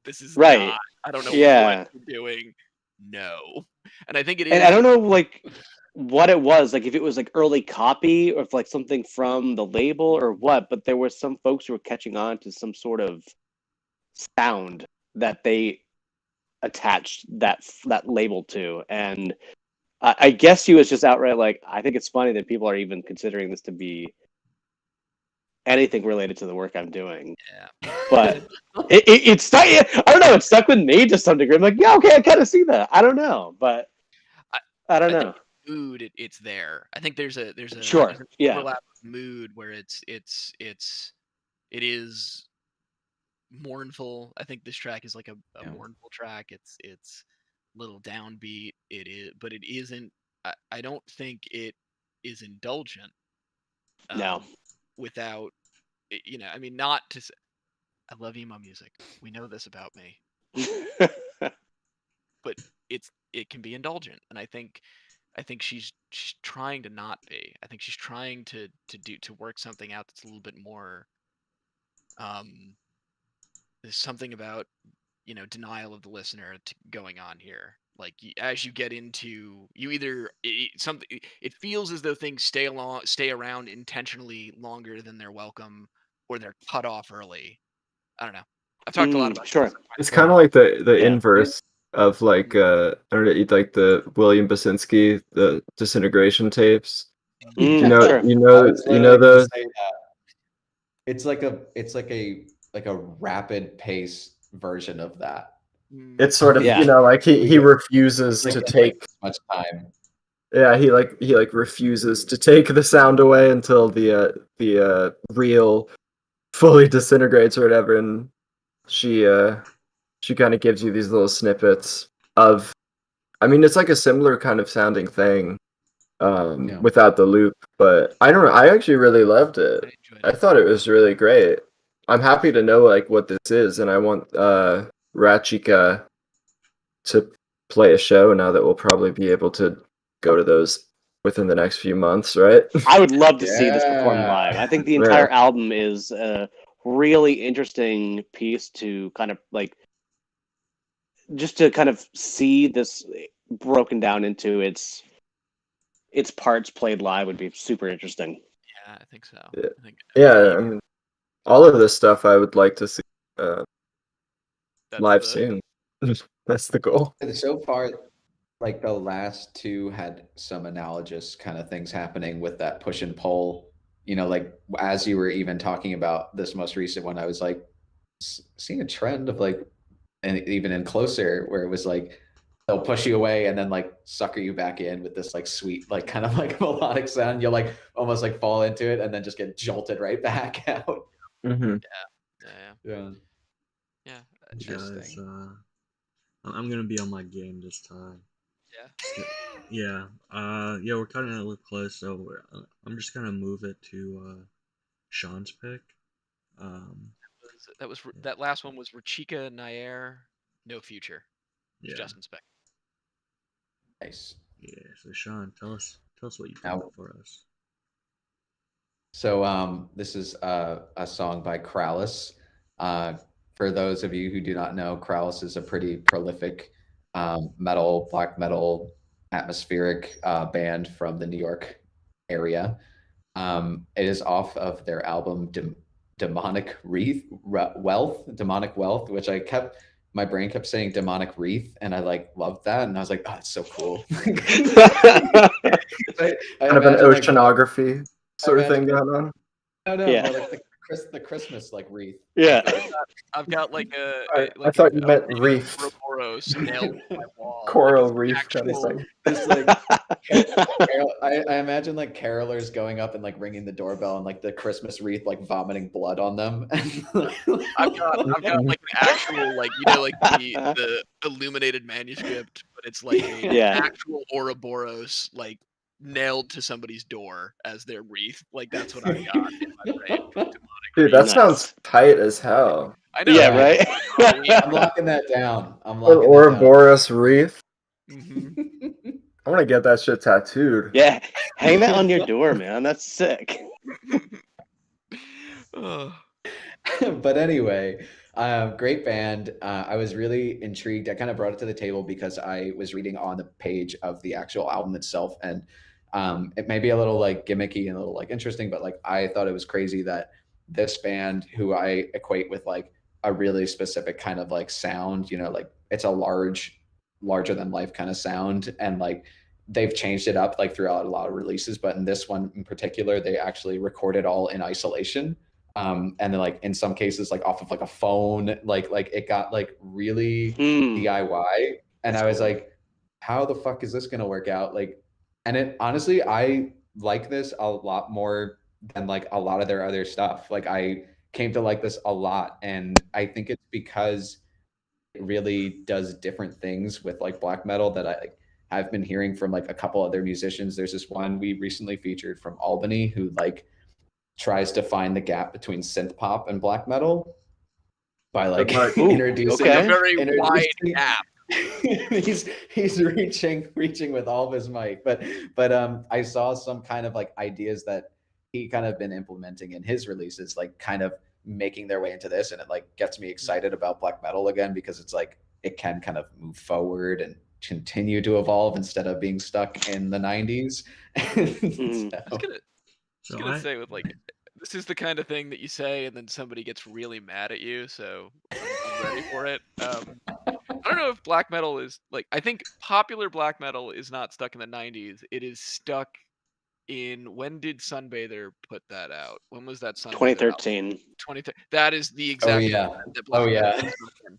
this is Right. not. I don't know what Yeah. you're doing. No, and I think it is. And I don't know like what it was, like if it was like early copy or if like something from the label or what, but there were some folks who were catching on to some sort of sound that they attached that label to, and I guess he was just outright like, I think it's funny that people are even considering this to be anything related to the work I'm doing. Yeah. But it stuck. I don't know. It stuck with me to some degree. I'm like, yeah, okay, I kind of see that. I don't know, but I don't know. Mood, it's there. I think there's Sure. an Yeah. overlap of mood where it is mournful. I think this track is like a mournful track. It's a little downbeat. It is, but it isn't. I don't think it is indulgent. No. Without, I mean, not to. I love emo music. We know this about me. But it can be indulgent, and I think she's trying to not be. I think she's trying to work something out that's a little bit more. There's something about denial of the listener going on here. Like as you get into it feels as though things stay around intentionally longer than they're welcome, or they're cut off early. I don't know. I've talked a lot about sure. this. It's kind of like the inverse of like I don't know, like the William Basinski, the Disintegration tapes. Sure. Those. It's like a rapid pace version of that. It's sort of like he refuses to take much time. Yeah, he refuses to take the sound away until the reel fully disintegrates or whatever, and she kind of gives you these little snippets of, I mean, it's like a similar kind of sounding thing, without the loop, but I don't know, I actually really loved it. I thought it was really great. I'm happy to know like what this is, and I want Rachika to play a show now that we'll probably be able to go to those within the next few months, right? I would love to see this performed live. I think the entire album is a really interesting piece to kind of like, just to kind of see this broken down into its parts played live would be super interesting. Yeah, I think so. I mean, all of this stuff I would like to see live soon. That's the goal. So far, like the last two had some analogous kind of things happening with that push and pull. Like as you were even talking about this most recent one, I was like seeing a trend of like, and even in Closer, where it was like they'll push you away and then like sucker you back in with this like sweet, like kind of like melodic sound. You'll like almost like fall into it and then just get jolted right back out. Mm-hmm. Yeah. Interesting. Guys, I'm gonna be on my game this time. Yeah. We're cutting it a little close, so I'm just gonna move it to Sean's pick. That last one was Rachika Nair, No Future. Justin Speck. Nice. Yeah. So Sean, tell us what you got for us. So this is a song by Krallice. For those of you who do not know, Krallice is a pretty prolific black metal, atmospheric band from the New York area. It is off of their album Demonic Wealth, which my brain kept saying Demonic Wreath, and I like loved that, and I was like, oh, it's so cool. Kind of an oceanography sort of thing going on. No, like the Christmas like wreath. Yeah. I've got like I thought you meant reef. Ouroboros nailed to my wall. Coral reef kind of thing. This, like, I imagine like carolers going up and like ringing the doorbell and like the Christmas wreath like vomiting blood on them. I've got like an actual like like the illuminated manuscript, but it's like an actual Ouroboros like nailed to somebody's door as their wreath. Like that's what I got in my brain. Dude, that sounds tight as hell. I know. Yeah, right? I'm locking that down. Ouroboros wreath. Mm-hmm. I want to get that shit tattooed. Yeah, hang that on your door, man. That's sick. But anyway, great band. I was really intrigued. I kind of brought it to the table because I was reading on the page of the actual album itself, and it may be a little like gimmicky and a little like interesting, but like I thought it was crazy that this band, who I equate with like a really specific kind of like sound, like it's a larger than life kind of sound, and like they've changed it up like throughout a lot of releases, but in this one in particular they actually record it all in isolation. and then like in some cases like off of like a phone, like it got like really Hmm. DIY, and I was like, how the fuck is this gonna work out? Like, and it honestly, I like this a lot more than like a lot of their other stuff. Like I came to like this a lot, and I think it's because it really does different things with like black metal that I've been hearing from like a couple other musicians. There's this one we recently featured from Albany who like tries to find the gap between synth pop and black metal by like Ooh, introducing okay. A very wide introducing- gap. he's reaching with all of his might, but I saw some kind of like ideas that he kind of been implementing in his releases, like kind of making their way into this, and it like gets me excited about black metal again because it's like it can kind of move forward and continue to evolve instead of being stuck in the 90s. I was gonna say with like, this is the kind of thing that you say and then somebody gets really mad at you, so I'm ready for it. I don't know if black metal is like, I think popular black metal is not stuck in the 90s. It is stuck in, when did Sunbather put that out? When was that Sunbather out? 2013. 2013. That is the exact yeah. moment that black metal yeah. is stuck in,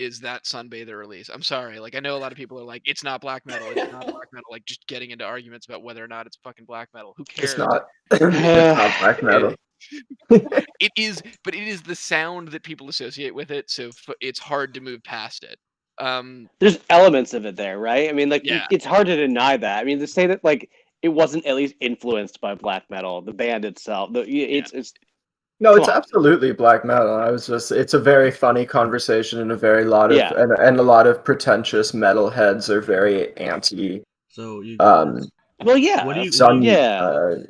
is that Sunbather release. I'm sorry, like I know a lot of people are like, it's not black metal, it's not black metal, like just getting into arguments about whether or not it's fucking black metal. Who cares? It's not. It's not black metal. It is, but it is the sound that people associate with it, so it's hard to move past it. There's elements of it there, right? I mean, like Yeah. it's hard to deny that. I mean, to say that like it wasn't at least influenced by black metal, the band itself, it's No, it's Come on. absolutely black metal. It's a very funny conversation, and a very lot of Yeah. and a lot of pretentious metalheads are very anti. So you, well, yeah, What do you- Sunbather,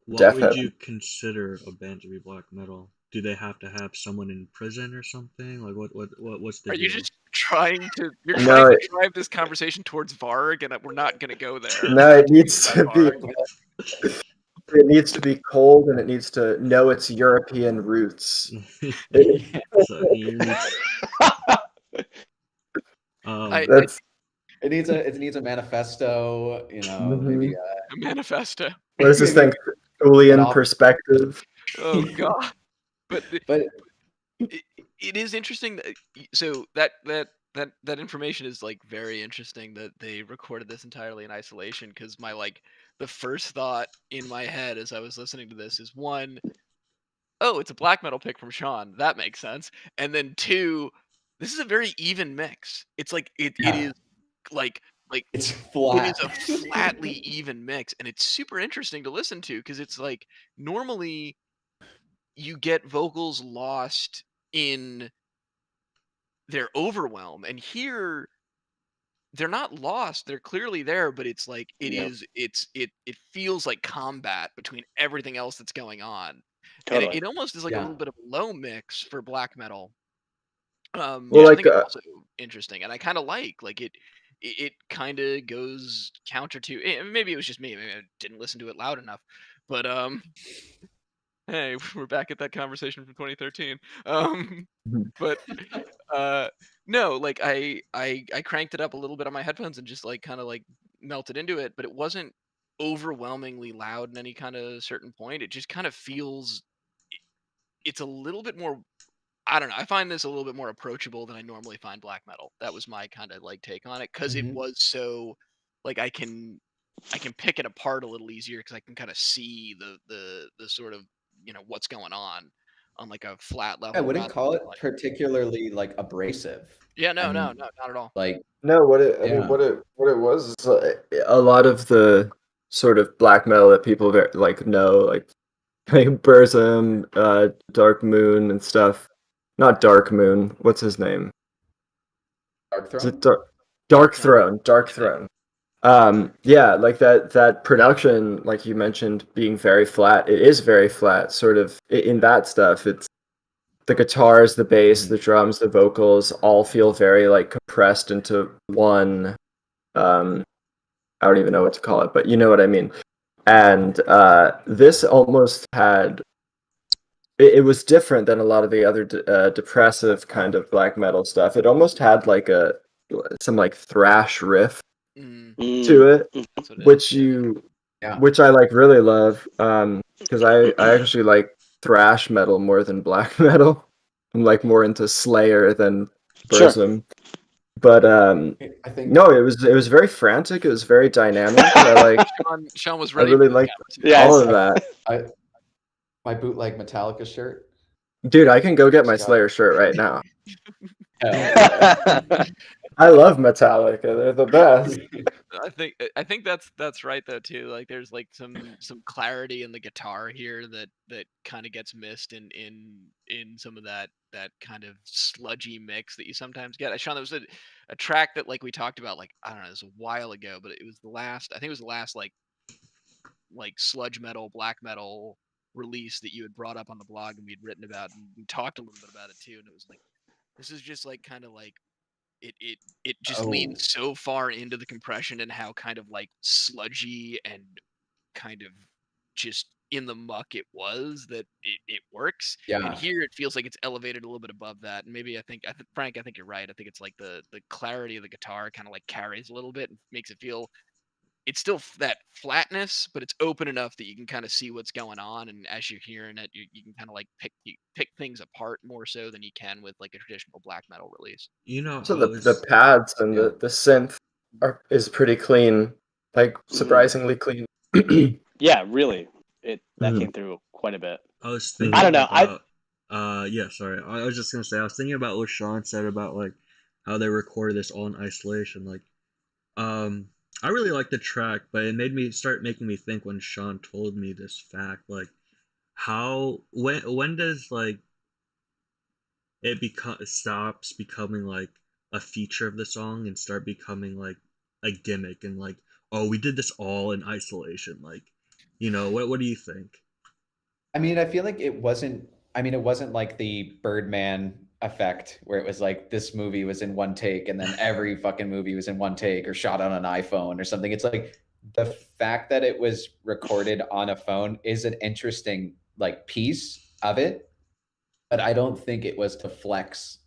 what Death would Heaven. you consider a band to be black metal? Do they have to have someone in prison or something? Like what's the Are deal? you just trying to No, drive this conversation towards Varg, and we're not going to go there? No, it needs to be. Varg. It needs to be cold, and it needs to know its European roots. So you- That's It needs a manifesto, you know, maybe A manifesto. what is this maybe- thing? Julian An perspective. Oh god. But but it is interesting that, so that information is like very interesting that they recorded this entirely in isolation, because my like the first thought in my head as I was listening to this is, one, oh, it's a black metal pick from Sean, that makes sense, and then two, this is a very even mix. It's like it is like it's it flat. is a flatly even mix, and it's super interesting to listen to, because it's like normally you get vocals lost in their overwhelm, and here they're not lost, they're clearly there, but it's like it feels like combat between everything else that's going on. totally. And it almost is like a Yeah. little bit of a low mix for black metal. Well, Which I like, think is also interesting, and I kind of like it kind of goes counter to, maybe it was just me, maybe I didn't listen to it loud enough, but hey, we're back at that conversation from 2013. But no, like I cranked it up a little bit on my headphones and just like kind of like melted into it, but it wasn't overwhelmingly loud in any kind of certain point. It just kind of feels, it's a little bit more, I don't know, I find this a little bit more approachable than I normally find black metal. That was my kind of like take on it, because it was so like I can pick it apart a little easier, because I can kind of see the sort of, you know, what's going on like a flat level. I wouldn't rather call than, it like, particularly like abrasive. yeah, no, I no, mean, not at all. Like No, what it, I Yeah. mean, what it was is a lot of the sort of black metal that people like know, like Burzum, Dark Moon and stuff. Not Dark Moon. What's his name? Dark Is Throne. it Dark Throne? Dark Throne. Yeah, like that production, like you mentioned, being very flat. It is very flat, sort of in that stuff. It's the guitars, the bass, the drums, the vocals all feel very like compressed into one. I don't even know what to call it, but you know what I mean. And this almost had. It was different than a lot of the other depressive kind of black metal stuff. It almost had like some like thrash riff to it, That's what it is. which Yeah. which I like really love, because I actually like thrash metal more than black metal. I'm like more into Slayer than Sure. Burzum. But I think no, it was very frantic. It was very dynamic. Sean was I ready. really for liked the Yeah, all it's- of that. my bootleg Metallica shirt. Dude, I can go get my Just got- Slayer shirt right now. Hell yeah. I love Metallica. They're the best. I think that's right though too. Like there's like some clarity in the guitar here that kind of gets missed in some of that kind of sludgy mix that you sometimes get. Sean, there was a track that like we talked about like I don't know, it was a while ago, but it was the last. I think it was the last like sludge metal, black metal release that you had brought up on the blog and we'd written about and we talked a little bit about it too. And it was like this is just like kind of like it just Oh. leans so far into the compression and how kind of like sludgy and kind of just in the muck it was that it works. And Yeah. here it feels like it's elevated a little bit above that. And maybe Frank, I think you're right. I think it's like the clarity of the guitar kind of like carries a little bit and makes it feel it's still that flatness, but it's open enough that you can kind of see what's going on. And as you're hearing it, you can kind of like pick things apart more so than you can with like a traditional black metal release. You know, So I the was pads and yeah. the synth is pretty clean, like surprisingly clean. yeah, really. That Mhm. came through quite a bit. I was Mhm. thinking I don't know, about yeah, sorry. I was just gonna say I was thinking about what Sean said about like how they recorded this all in isolation. Like, I really like the track, but it made me start making me think when Sean told me this fact, like how when does like stops becoming like a feature of the song and start becoming like a gimmick and like, oh, we did this all in isolation. Like, what do you think? I mean, I feel like it wasn't. I mean, it wasn't like the Birdman effect where it was like this movie was in one take and then every fucking movie was in one take or shot on an iPhone or something. It's like the fact that it was recorded on a phone is an interesting like piece of it, but I don't think it was to flex.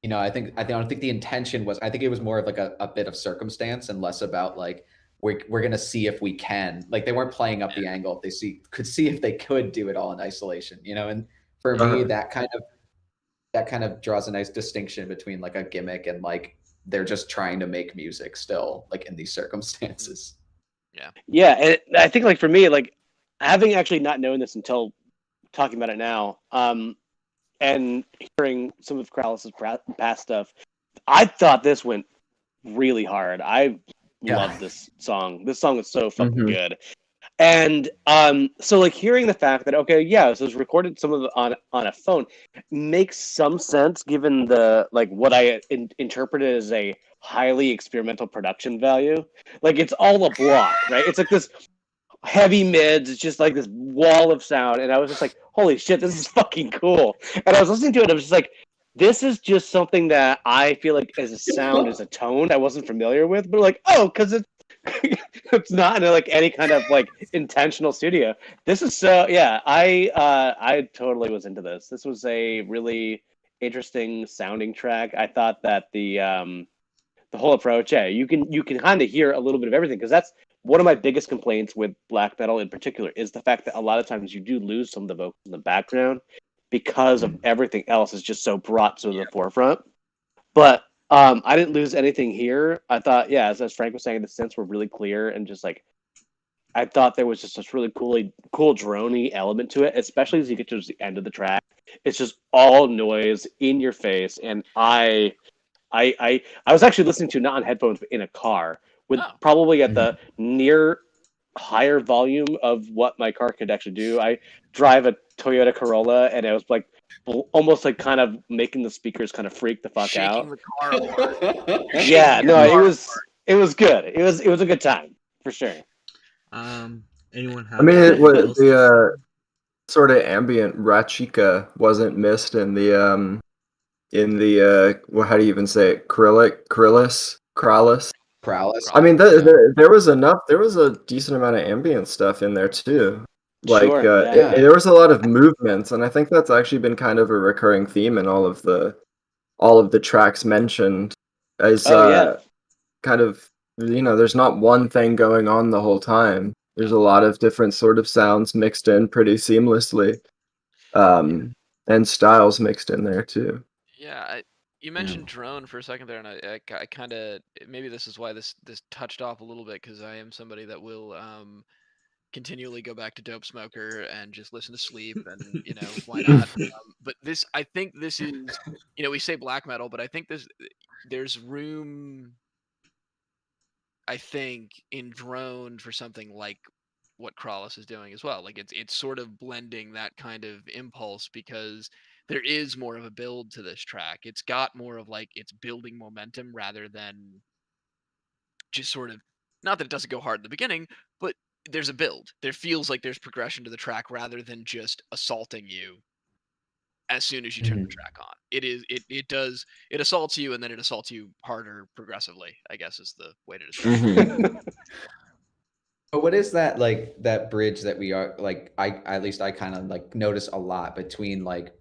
I don't think the intention was. I think it was more of like a bit of circumstance and less about like we're gonna see if we can. Like they weren't playing up the angle. If they could see if they could do it all in isolation. And for me, that kind of draws a nice distinction between like a gimmick and like they're just trying to make music still like in these circumstances. Yeah, and I think like for me, like having actually not known this until talking about it now, and hearing some of Krallice's past stuff, I thought this went really hard. I love this song. This song is so fucking good. And so like hearing the fact that okay, yeah, so it's recorded some of it on a phone makes some sense given the like what I interpreted as a highly experimental production value. Like it's all a block, right? It's like this heavy mids. It's just like this wall of sound, and I was just like, "Holy shit, this is fucking cool!" And I was listening to it, I was just like, "This is just something that I feel like as a sound, as a tone, I wasn't familiar with." But like, oh, because it's it's not in like any kind of like intentional studio. This is so yeah. I totally was into this. This was a really interesting sounding track. I thought that the whole approach, yeah, you can kind of hear a little bit of everything because that's one of my biggest complaints with black metal in particular is the fact that a lot of times you do lose some of the vocals in the background because of everything else is just so brought to the forefront. But I didn't lose anything here. I thought, yeah, as Frank was saying, the synths were really clear and just like I thought there was just this really cool droney element to it, especially as you get to the end of the track. It's just all noise in your face, and I was actually listening to not on headphones but in a car with probably at the near higher volume of what my car could actually do. I drive a Toyota Corolla and I was like almost like kind of making the speakers kind of freak the fuck Shaking out. the car apart. Yeah, no, it was good. It was a good time for sure. Anyone have I mean, anything else? the sort of ambient Rachika wasn't missed in the well, how do you even say it? Krallice. Krallice. I mean, there was enough. There was a decent amount of ambient stuff in there too. Like Sure, there was a lot of movements, and I think that's actually been kind of a recurring theme in all of the tracks mentioned. As kind of there's not one thing going on the whole time. There's a lot of different sort of sounds mixed in pretty seamlessly. and styles mixed in there too. Yeah, you mentioned drone for a second there, and I kind of, maybe this is why this touched off a little bit, because I am somebody that will continually go back to Dope Smoker and just listen to Sleep, and why not? But I think this is, we say black metal, but I think there's room, I think, in drone for something like what Krallice is doing as well. Like it's sort of blending that kind of impulse, because there is more of a build to this track. It's got more of like, it's building momentum rather than just sort of, not that it doesn't go hard in the beginning, but there's a build. There feels like there's progression to the track rather than just assaulting you as soon as you turn the track on. It assaults you, and then it assaults you harder progressively, I guess is the way to describe it. But what is that, like, that bridge that we are like, at least I kind of like notice a lot between like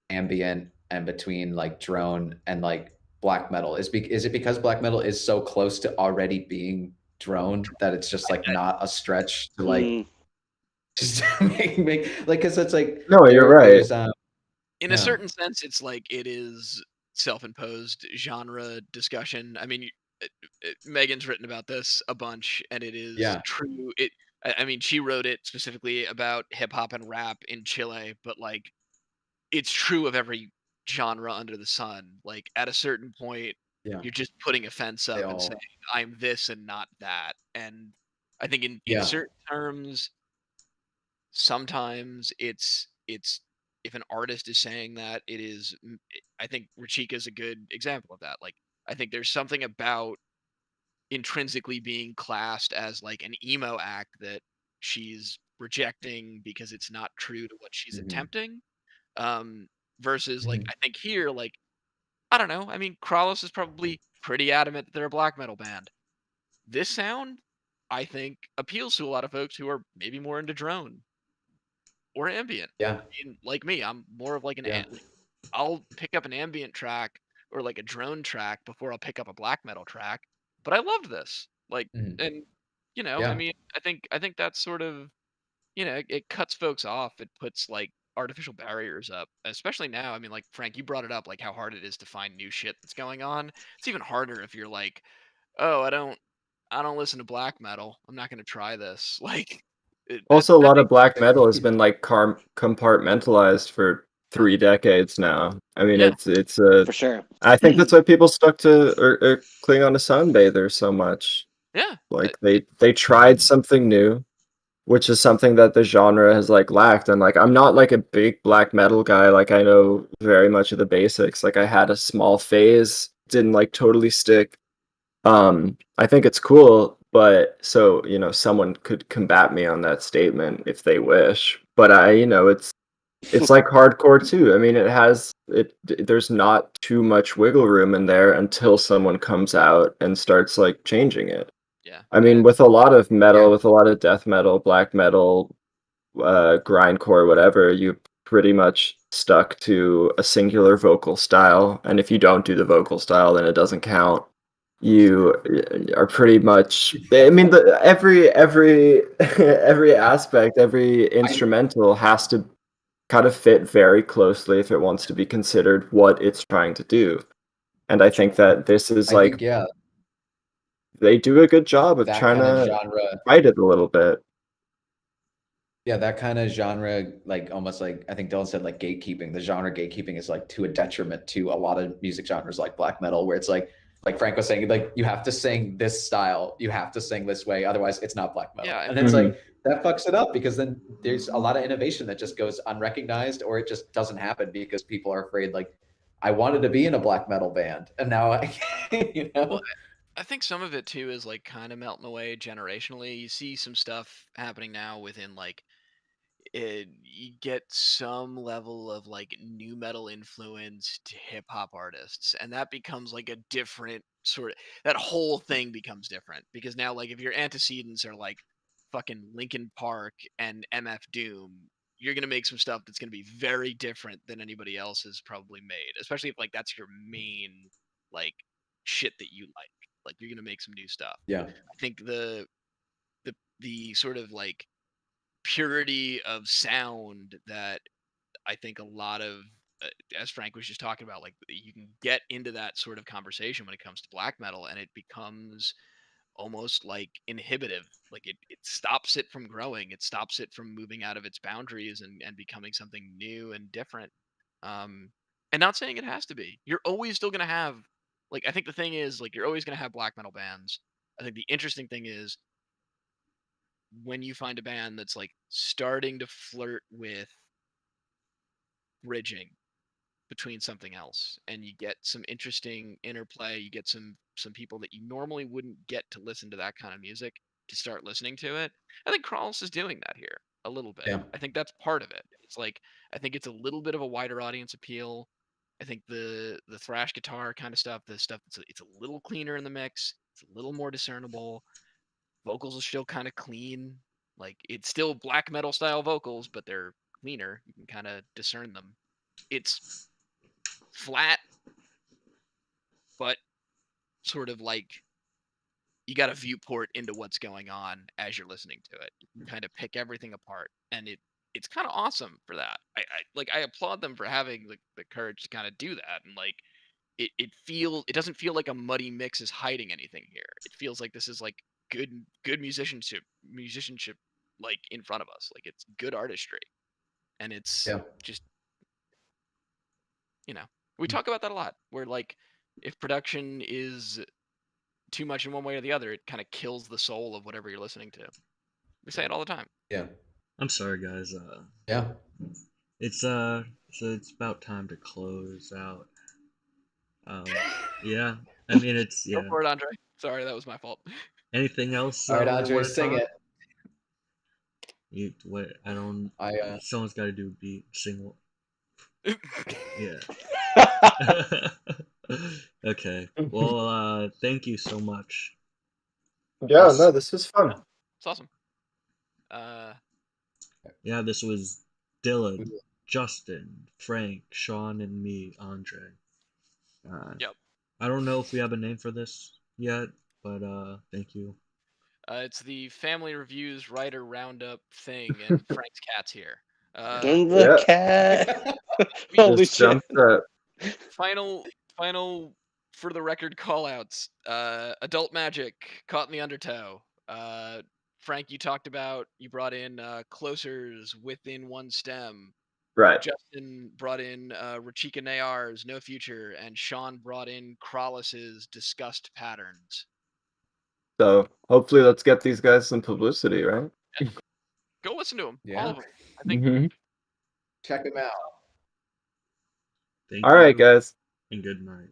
ambient and between like drone and like black metal? Is it because black metal is so close to already being drone that it's just like not a stretch to like just make like, because it's like, No, you're right. there's in Yeah. a certain sense, it's like it is self-imposed genre discussion. I mean, Megan's written about this a bunch, and it is Yeah. true. I mean, she wrote it specifically about hip hop and rap in Chile, but like, it's true of every genre under the sun. Like, at a certain point, Yeah. you're just putting a fence up and saying, I'm this and not that. And I think in certain terms, sometimes it's if an artist is saying that, it is, I think Rachika is a good example of that. Like, I think there's something about intrinsically being classed as like an emo act that she's rejecting because it's not true to what she's attempting, versus like, I think here, like, I don't know, I mean, Krallice is probably pretty adamant that they're a black metal band. This sound, I think, appeals to a lot of folks who are maybe more into drone or ambient. Yeah. I mean, like me, I'm more of like I'll pick up an ambient track or like a drone track before I'll pick up a black metal track. But I loved this. Like, and I mean, I think that's sort of, it cuts folks off. It puts like artificial barriers up, especially now. I mean, like, Frank, you brought it up, like how hard it is to find new shit that's going on. It's even harder if you're like, oh, I don't listen to black metal, I'm not going to try this. Like, Also, a lot of black metal has been like compartmentalized for 3 decades now. I mean, Yeah. it's a For sure. I think that's why people stuck to or cling on to Sunbather so much. Yeah. Like they tried something new, which is something that the genre has like lacked. And like, I'm not like a big black metal guy. Like, I know very much of the basics. Like, I had a small phase, didn't like totally stick. I think it's cool, but so, someone could combat me on that statement if they wish. But it's like hardcore too. I mean, there's not too much wiggle room in there until someone comes out and starts like changing it. Yeah. I mean, with a lot of metal, with a lot of death metal, black metal, grindcore, whatever, you pretty much stuck to a singular vocal style. And if you don't do the vocal style, then it doesn't count. You are pretty much. I mean, every every aspect, every instrumental has to kind of fit very closely if it wants to be considered what it's trying to do. And I think that this is like, they do a good job of that trying kind of to genre fight it a little bit. Yeah, that kind of genre, like almost like, I think Dylan said, like gatekeeping. The genre gatekeeping is like to a detriment to a lot of music genres like black metal, where it's like Frank was saying, like, you have to sing this style, you have to sing this way, otherwise it's not black metal. Yeah, and it's like, that fucks it up, because then there's a lot of innovation that just goes unrecognized, or it just doesn't happen because people are afraid, like, I wanted to be in a black metal band and now I Well, I think some of it too is like kind of melting away generationally. You see some stuff happening now within like you get some level of like new metal influenced hip hop artists, and that becomes like a different sort of, that whole thing becomes different, because now, like, if your antecedents are like fucking Linkin Park and MF Doom, you're gonna make some stuff that's gonna be very different than anybody else has probably made, especially if like that's your main like shit that you like you're gonna make some new stuff. Yeah. I think the sort of like purity of sound that I think a lot of, as Frank was just talking about, like you can get into that sort of conversation when it comes to black metal, and it becomes almost like inhibitive. Like it stops it from growing. It stops it from moving out of its boundaries and becoming something new and different. And not saying it has to be. You're always still gonna have, like, I think the thing is, like, you're always gonna have black metal bands. I think the interesting thing is when you find a band that's like starting to flirt with bridging between something else, and you get some interesting interplay, you get some people that you normally wouldn't get to listen to that kind of music to start listening to it. I think Krallice is doing that here a little bit. Yeah. I think that's part of it. It's like, I think it's a little bit of a wider audience appeal. I think the thrash guitar kind of stuff, the stuff that's it's a little cleaner in the mix, it's a little more discernible. Vocals are still kind of clean. Like, it's still black metal style vocals, but they're cleaner. You can kind of discern them. It's flat, but sort of like you got a viewport into what's going on as you're listening to it. You can kind of pick everything apart, and it's kind of awesome for that. I applaud them for having the courage to kind of do that, and like it doesn't feel like a muddy mix is hiding anything here. It feels like this is like good musicianship like in front of us. Like, it's good artistry, and it's just, we talk about that a lot, where like if production is too much in one way or the other, it kind of kills the soul of whatever you're listening to. We say it all the time. Yeah. I'm sorry, guys. Yeah. It's about time to close out. Yeah. I mean, it's Go for it, Andre. Sorry, that was my fault. Anything else? All right, we Andre, wanna sing talk? it. You what? I don't. I Someone's got to do a beat. Sing. Yeah. Okay. Well, thank you so much. Yeah, no, this was fun. It's awesome. Yeah, this was Dylan, Justin, Frank, Sean, and me, Andre. Yep. I don't know if we have a name for this yet, but thank you. It's the Family Reviews Writer Roundup thing, and Frank's cat's here. The cat. Holy Just shit. jumped that. Final for the record callouts. Adult Magic, Caught in the Undertow. Frank, you brought in Closers, Within One Stem. Right. Justin brought in Rachika Nayar's No Future, and Sean brought in Krallice's Disgust Patterns. So hopefully let's get these guys some publicity, right? Go listen to them. Yeah. All of them. I think check them out. Thank All right, you, guys. and good night.